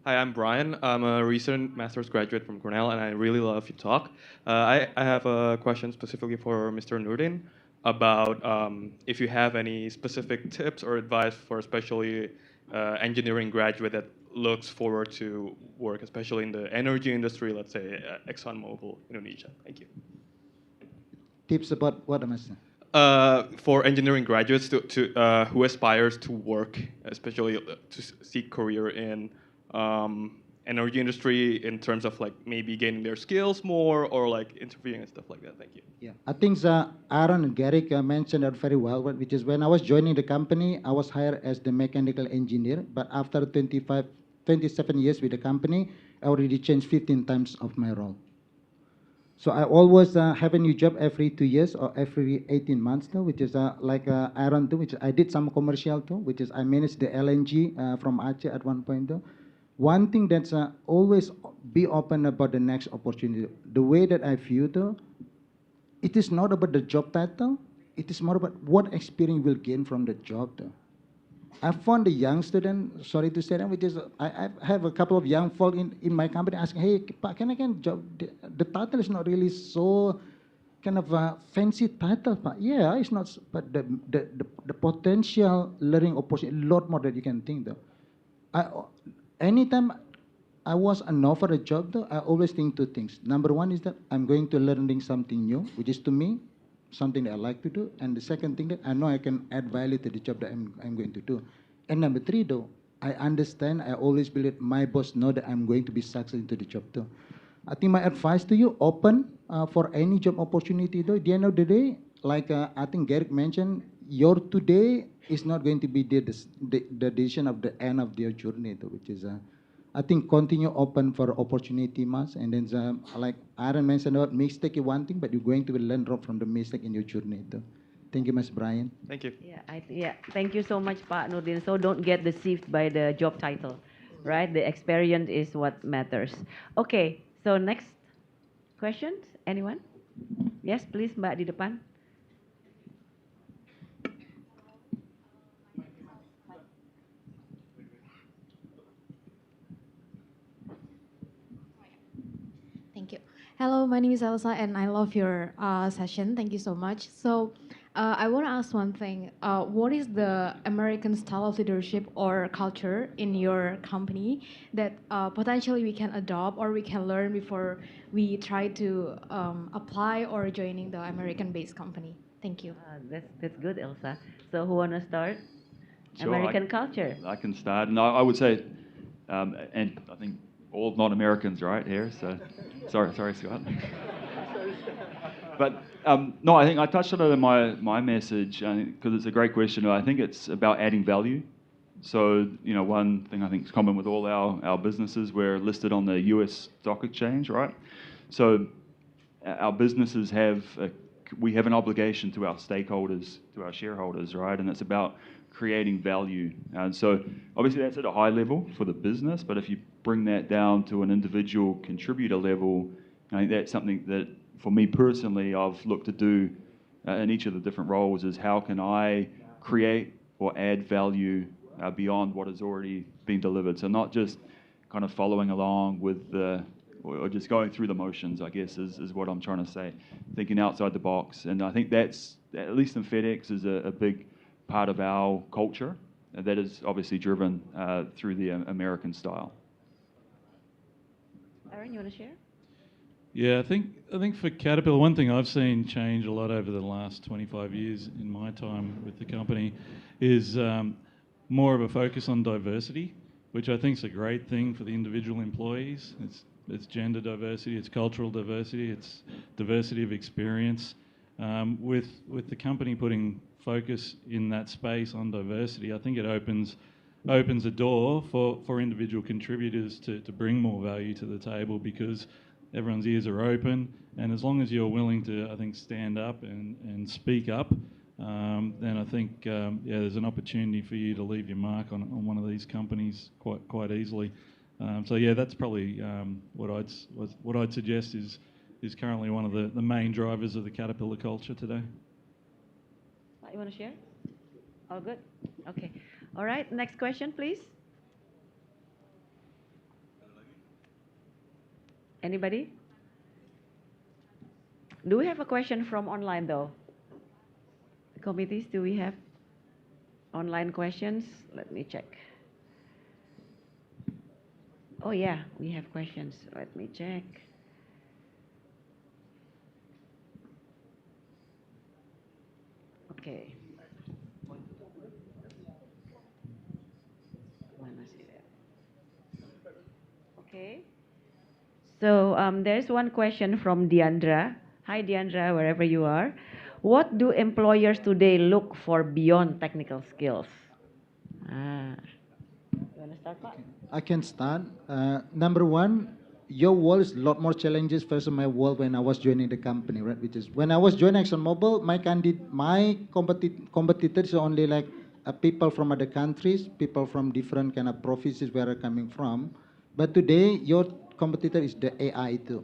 Hi, I'm Brian. I'm a recent master's graduate from Cornell, and I really love your talk. I have a question specifically for Mr. Nurdin about if you have any specific tips or advice for especially engineering graduate that looks forward to work, especially in the energy industry, let's say ExxonMobil, Indonesia. Thank you. Tips about what, Master? for engineering graduates who aspires to work, especially to seek career in energy industry in terms of like maybe gaining their skills more or like interviewing and stuff like that? Thank you. Yeah, I think Aaron and Garrick mentioned that very well, which is when I was joining the company, I was hired as the mechanical engineer, but after 27 years with the company, I already changed 15 times of my role. So I always have a new job every 2 years or every 18 months though, which is like Aaron too, which I did some commercial too, which is I managed the LNG from Aceh at one point though. One thing that's always be open about the next opportunity. The way that I view though, it is not about the job title, it is more about what experience you will gain from the job though. I found a young student, sorry to say that, which is, I have a couple of young folk in my company asking, hey, Pak, can I get a job? The title is not really so kind of a fancy title, Pak. Yeah, it's not, but the potential learning opportunity, a lot more that you can think though. Anytime I was offered a job though, I always think two things. Number one is that I'm going to learn something new, which is to me, something that I like to do. And the second thing that I know I can add value to the job that I'm going to do. And number three though, I understand, I always believe my boss know that I'm going to be successful into the job too. I think my advice to you, open for any job opportunity though. At the end of the day, like I think Garrick mentioned, your today is not going to be the decision of the end of your journey though, which is I think continue open for opportunity, mas, and then like Aaron mentioned about mistake is one thing, but you're going to learn from the mistake in your journey. Too. Thank you, Mas Brian. Thank you. Yeah, thank you so much, Pak Nurdin. So don't get deceived by the job title, right? The experience is what matters. Okay, so next questions, anyone? Yes, please, Mbak di depan. Thank you. Hello, my name is Elsa, and I love your session. Thank you so much. So, I want to ask one thing. What is the American style of leadership or culture in your company that potentially we can adopt or we can learn before we try to apply or joining the American-based company? Thank you. That's good, Elsa. So who wanna start? Sure, American culture. I can start, and I would say, and I think all non-Americans right here. So, sorry, Scott. But no, I think I touched on it in my message because it's a great question. I think it's about adding value. So one thing I think is common with all our businesses, we're listed on the U.S. Stock Exchange, right? So our businesses we have an obligation to our stakeholders, to our shareholders, right? And it's about creating value. And so obviously that's at a high level for the business, but if you bring that down to an individual contributor level, I think that's something that for me personally I've looked to do in each of the different roles is how can I create or add value beyond what has already been delivered. So not just kind of following along with or just going through the motions, I guess, is what I'm trying to say. Thinking outside the box. And I think that's, at least in FedEx, is a big part of our culture that is obviously driven through the American style. Aaron, you want to share? Yeah, I think for Caterpillar, one thing I've seen change a lot over the last 25 years in my time with the company is more of a focus on diversity, which I think is a great thing for the individual employees. It's gender diversity, it's cultural diversity, it's diversity of experience. With the company putting focus in that space on diversity, I think it opens a door for individual contributors to bring more value to the table because everyone's ears are open, and as long as you're willing to, I think, stand up and speak up, then I think there's an opportunity for you to leave your mark on one of these companies quite easily. So yeah, that's probably what I'd suggest is currently one of the main drivers of the Caterpillar culture today. You want to share? All good? Okay. All right, next question, please. Anybody? Do we have a question from online, though? Committees, do we have online questions? Let me check. Oh, yeah, we have questions. Let me check. Okay. Mana sih dia? Okay. So there's one question from Diandra. Hi Diandra, wherever you are. What do employers today look for beyond technical skills? Ah, you want to start, Pak? I can start. Number one, your world is a lot more challenges versus my world when I was joining the company, right? Which is when I was joining ExxonMobil, competitors are only like people from other countries, people from different kind of provinces where are coming from. But today, your competitor is the AI too.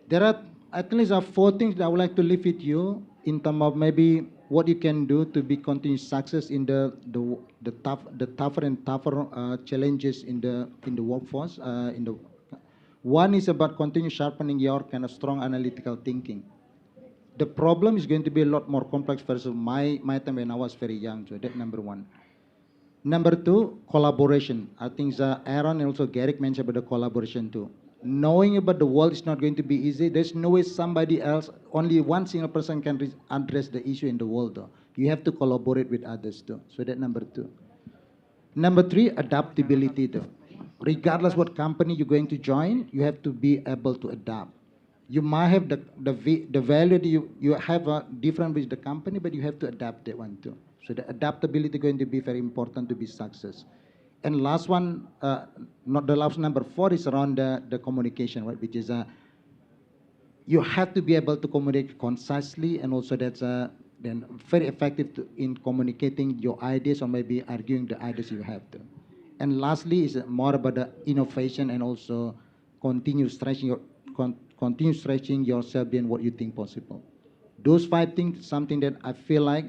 There are at least four things that I would like to leave with you in terms of maybe what you can do to be continued success in the tougher and tougher challenges in the workforce. One is about continue sharpening your kind of strong analytical thinking. The problem is going to be a lot more complex versus my time when I was very young. So that's number one. Number two, collaboration. I think Aaron and also Garrick mentioned about the collaboration too. Knowing about the world is not going to be easy. There's no way somebody else, only one single person can address the issue in the world though. You have to collaborate with others too. So that's number two. Number three, adaptability though. Regardless what company you're going to join, you have to be able to adapt. You might have the value that you have different with the company, but you have to adapt that one too. So the adaptability going to be very important to be success. And last one, not the last, number four is around the communication, right? Which is you have to be able to communicate concisely, and also that's then very effective in communicating your ideas or maybe arguing the ideas you have to. And lastly is more about the innovation and also continue stretching yourself beyond what you think possible. Those five things, something that I feel like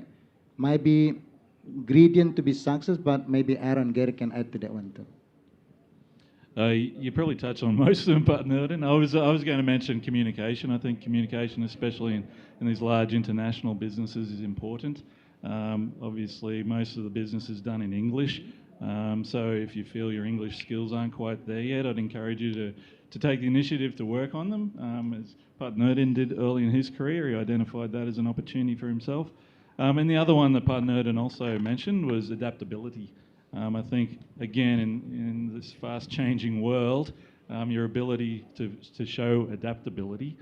might be ingredient to be success, but maybe Aaron Gary can add to that one too. You probably touched on most of them, but Nilden, I was going to mention communication. I think communication, especially in these large international businesses, is important. Obviously, most of the business is done in English. So if you feel your English skills aren't quite there yet, I'd encourage you to take the initiative to work on them. As Pat Nurdin did early in his career, he identified that as an opportunity for himself. And the other one that Pat Nurdin also mentioned was adaptability. I think, again, in this fast-changing world, your ability to show adaptability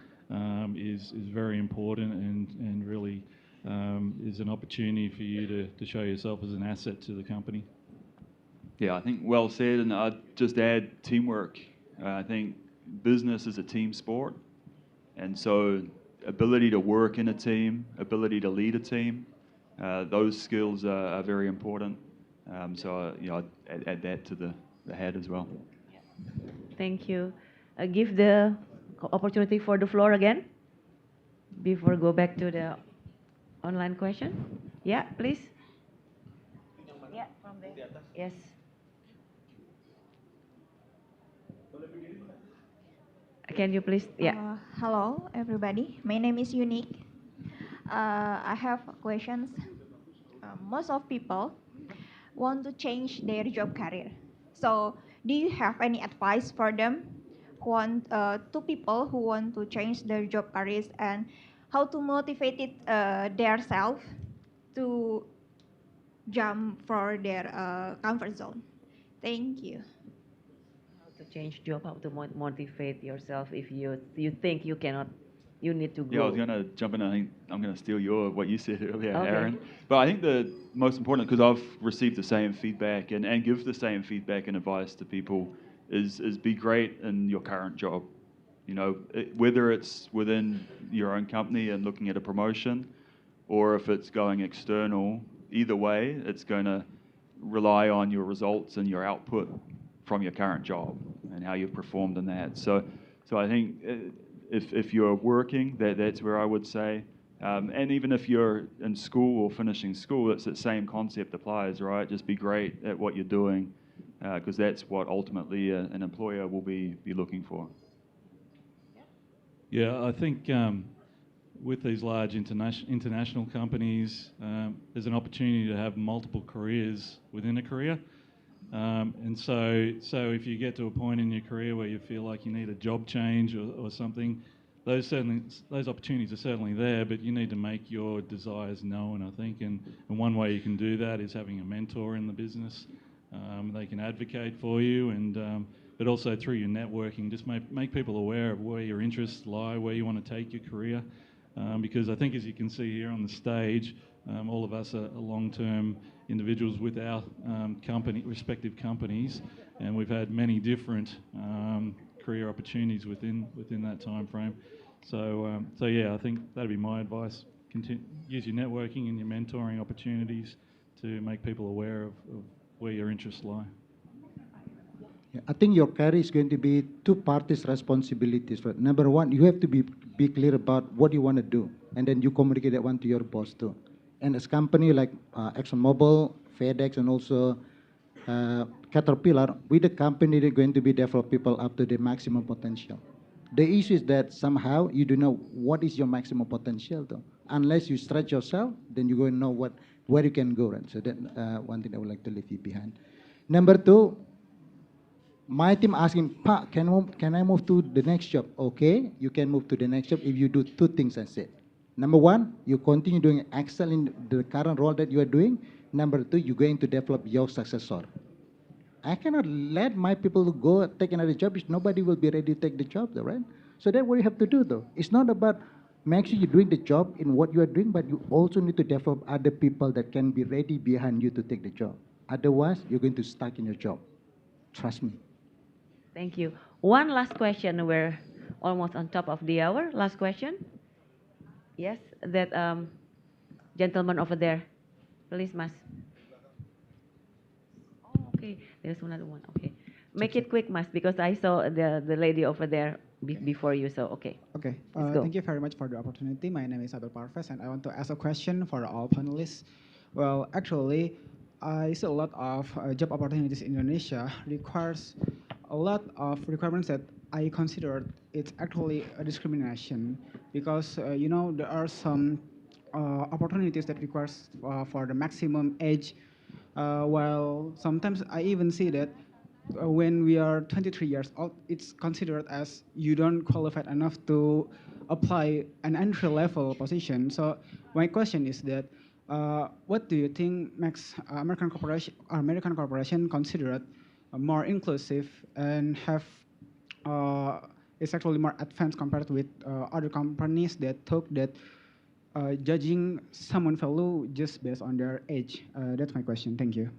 is very important and really is an opportunity for you to show yourself as an asset to the company. Yeah, I think well said, and I'd just add teamwork. I think business is a team sport, and so ability to work in a team, ability to lead a team, those skills are very important. So I'd add that to the head as well. Thank you. Give the opportunity for the floor again before go back to the online question. Yeah, please. Yeah, from there. Yes. Can you please? Yeah. Hello, everybody. My name is Unique. I have questions. Most of people want to change their job career. So, do you have any advice for them who want to people who want to change their job careers, and how to motivate it themselves to jump for their comfort zone? Thank you. To change job, how to motivate yourself if you think you cannot, you need to grow. Yeah, I was going to jump in. I think I'm going to steal what you said earlier, Okay. Aaron. But I think the most important, because I've received the same feedback and give the same feedback and advice to people, is be great in your current job. You know, whether it's within your own company and looking at a promotion, or if it's going external, either way, it's going to rely on your results and your output from your current job and how you've performed in that. So I think if you're working, that's where I would say. And even if you're in school or finishing school, it's the same concept applies, right? Just be great at what you're doing, because that's what ultimately an employer will be looking for. Yeah, I think with these large international companies, there's an opportunity to have multiple careers within a career. And so if you get to a point in your career where you feel like you need a job change or something, those opportunities are certainly there, but you need to make your desires known, I think, and one way you can do that is having a mentor in the business. They can advocate for you, and but also through your networking, just make people aware of where your interests lie, where you want to take your career, because I think, as you can see here on the stage, all of us are long-term individuals with our respective companies, and we've had many different career opportunities within that time frame. So yeah, I think that'd be my advice. Use your networking and your mentoring opportunities to make people aware of where your interests lie. Yeah, I think your career is going to be two parties' responsibilities. Right? Number one, you have to be clear about what you want to do, and then you communicate that one to your boss too. And as company like ExxonMobil, FedEx, and also Caterpillar, with the company, they're going to be develop people up to the maximum potential. The issue is that somehow you don't know what is your maximum potential though. Unless you stretch yourself, then you're going to know where you can go. Right? So that one thing I would like to leave you behind. Number two, my team asking, Pa, can I move to the next job? Okay, you can move to the next job if you do two things I said. Number one, you continue doing excel in the current role that you are doing. Number two, you're going to develop your successor. I cannot let my people go take another job if nobody will be ready to take the job though, right? So that's what you have to do though. It's not about make sure you're doing the job in what you are doing, but you also need to develop other people that can be ready behind you to take the job. Otherwise, you're going to stuck in your job. Trust me. Thank you. One last question. We're almost on top of the hour. Last question. Yes, that gentleman over there. Please, Mas. Oh, okay. There's another one. Okay. Make it quick, Mas, because I saw the lady over there before you, so okay. Okay. Let's go. Thank you very much for the opportunity. My name is Abel Parves, and I want to ask a question for all panelists. Well, actually, I see a lot of job opportunities in Indonesia requires a lot of requirements that I consider it's actually a discrimination because you know there are some opportunities that requires for the maximum age, while sometimes I even see that when we are 23 years old, it's considered as you don't qualify enough to apply an entry-level position. So my question is that what do you think makes American corporation considered more inclusive and have is actually more advanced compared with other companies that talk that judging someone value just based on their age? That's my question. Thank you.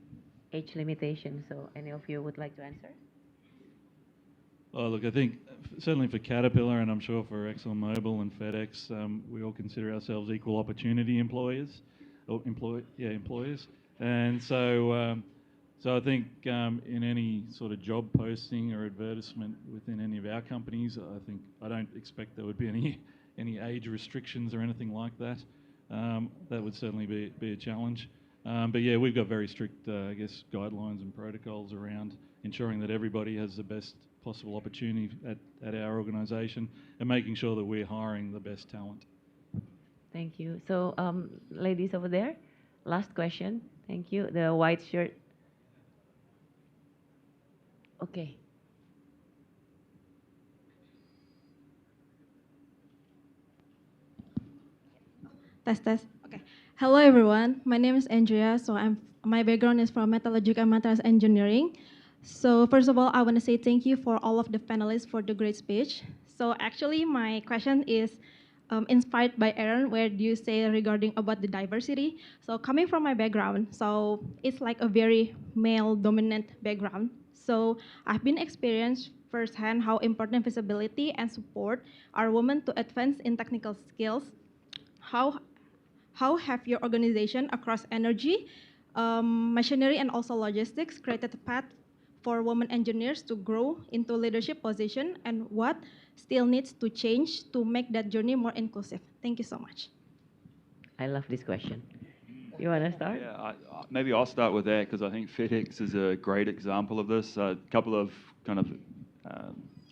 Age limitation. So any of you would like to answer? Oh, look, I think certainly for Caterpillar, and I'm sure for ExxonMobil and FedEx, we all consider ourselves equal opportunity employers, or employers. And so, so I think in any sort of job posting or advertisement within any of our companies, I don't expect there would be any age restrictions or anything like that. That would certainly be a challenge. But yeah, we've got very strict, I guess, guidelines and protocols around ensuring that everybody has the best possible opportunity at our organisation and making sure that we're hiring the best talent. Thank you. So, ladies over there, last question. Thank you. The white shirt. Okay. Test. Okay. Hello everyone. My name is Andrea. So my background is from metallurgical and materials engineering. So first of all, I want to say thank you for all of the panelists for the great speech. So actually, my question is inspired by Aaron, where do you say regarding about the diversity? So coming from my background, so it's like a very male-dominant background. So I've been experienced firsthand how important visibility and support are women to advance in technical skills. How have your organization across energy, machinery, and also logistics created a path for women engineers to grow into leadership position, and what still needs to change to make that journey more inclusive? Thank you so much. I love this question. You want to start? Yeah, maybe I'll start with that because I think FedEx is a great example of this. A couple of kind of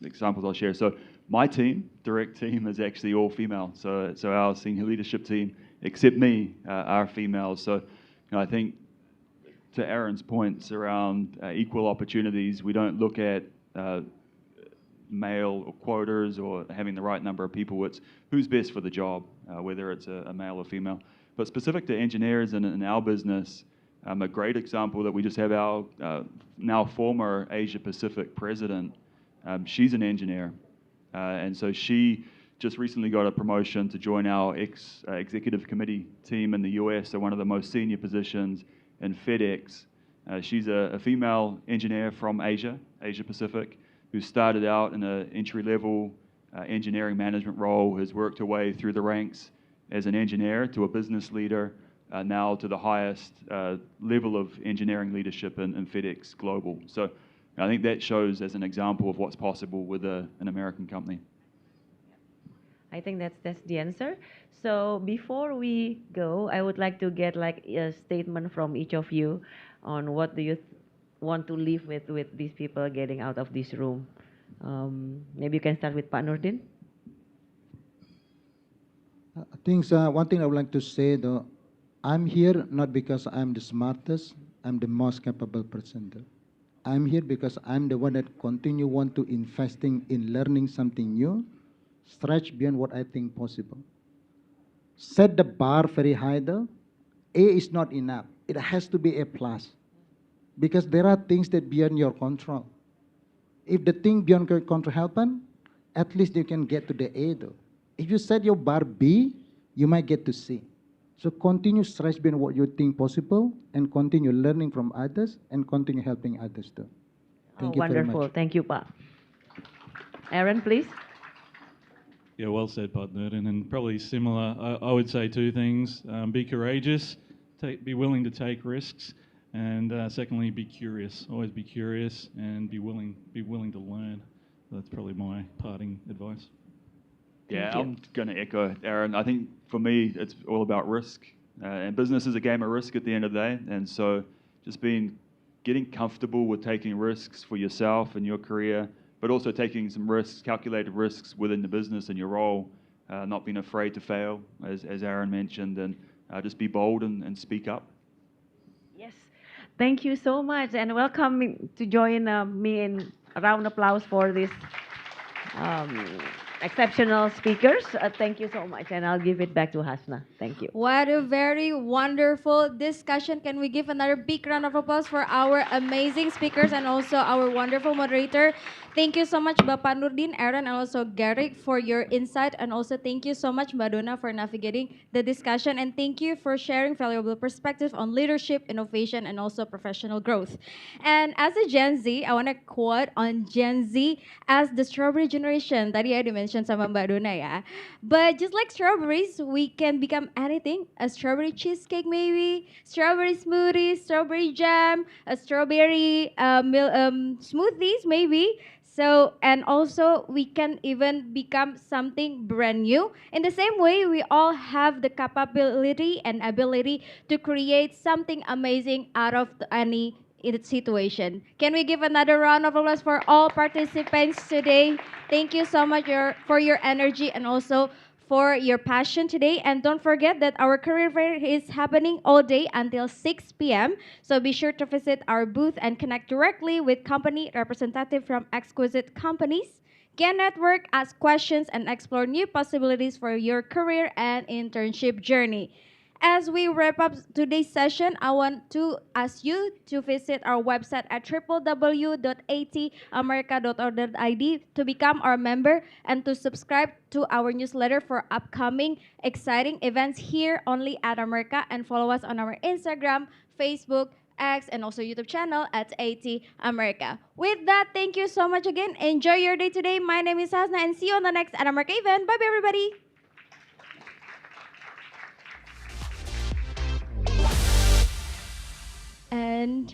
examples I'll share. So my team, direct team, is actually all female. So our senior leadership team, except me, are females. So I think to Aaron's points around equal opportunities, we don't look at male quotas or having the right number of people. It's who's best for the job, whether it's a male or female. But specific to engineers in our business, a great example that we just have our now former Asia Pacific president. She's an engineer, and so she just recently got a promotion to join our executive committee team in the US, so one of the most senior positions in FedEx. She's a female engineer from Asia Pacific, who started out in an entry-level engineering management role, has worked her way through the ranks as an engineer to a business leader, now to the highest level of engineering leadership in FedEx Global. So I think that shows as an example of what's possible with an American company. I think that's the answer. So before we go, I would like to get like a statement from each of you on what do you want to leave with these people getting out of this room. Maybe you can start with Pak Nurdin. I think one thing I would like to say though, I'm here not because I'm the smartest, I'm the most capable person though. I'm here because I'm the one that want to investing in learning something new, stretch beyond what I think possible. Set the bar very high though. A is not enough. It has to be A plus. Because there are things that beyond your control. If the thing beyond your control happen, at least you can get to the A though. If you set your bar B, you might get to C. So continue stretch beyond what you think possible and continue learning from others and continue helping others too. Thank you wonderful. very much. Thank you, Pak. Aaron, please. Yeah, well said, Pak Nurdin, and probably similar. I would say two things: be courageous, be willing to take risks, and secondly, be curious. Always be curious and be willing to learn. That's probably my parting advice. Yeah, I'm going to echo Aaron. I think for me, it's all about risk, and business is a game of risk at the end of the day. And so, just getting comfortable with taking risks for yourself and your career, but also taking some risks, calculated risks within the business and your role, not being afraid to fail, as Aaron mentioned, and just be bold and speak up. Yes, thank you so much, and welcome to join me in a round of applause for this exceptional speakers. Thank you so much, and I'll give it back to Hasna. Thank you. What a very wonderful discussion. Can we give another big round of applause for our amazing speakers and also our wonderful moderator? Thank you so much, Bapak Nurdin, Aaron, and also Garrick for your insight. And also thank you so much, Mbak Donna, for navigating the discussion. And thank you for sharing valuable perspective on leadership, innovation, and also professional growth. And as a Gen Z, I want to quote on Gen Z as the strawberry generation. Tadi ya di-mention sama Mbak Donna ya. But just like strawberries, we can become anything. A strawberry cheesecake maybe, strawberry smoothie, strawberry jam, a strawberry smoothies maybe. So, and also we can even become something brand new. In the same way, we all have the capability and ability to create something amazing out of any situation. Can we give another round of applause for all participants today? Thank you so much for your energy and also for your passion today. And don't forget that our career fair is happening all day until 6 p.m. So be sure to visit our booth and connect directly with company representative from exquisite companies. Can network, ask questions, and explore new possibilities for your career and internship journey. As we wrap up today's session, I want to ask you to visit our website at www.atamerica.org.id to become our member and to subscribe to our newsletter for upcoming exciting events here only at America, and follow us on our Instagram, Facebook, X, and also YouTube channel at AT America. With that, thank you so much again. Enjoy your day today. My name is Hasna, and see you on the next At America event. Bye-bye, everybody. And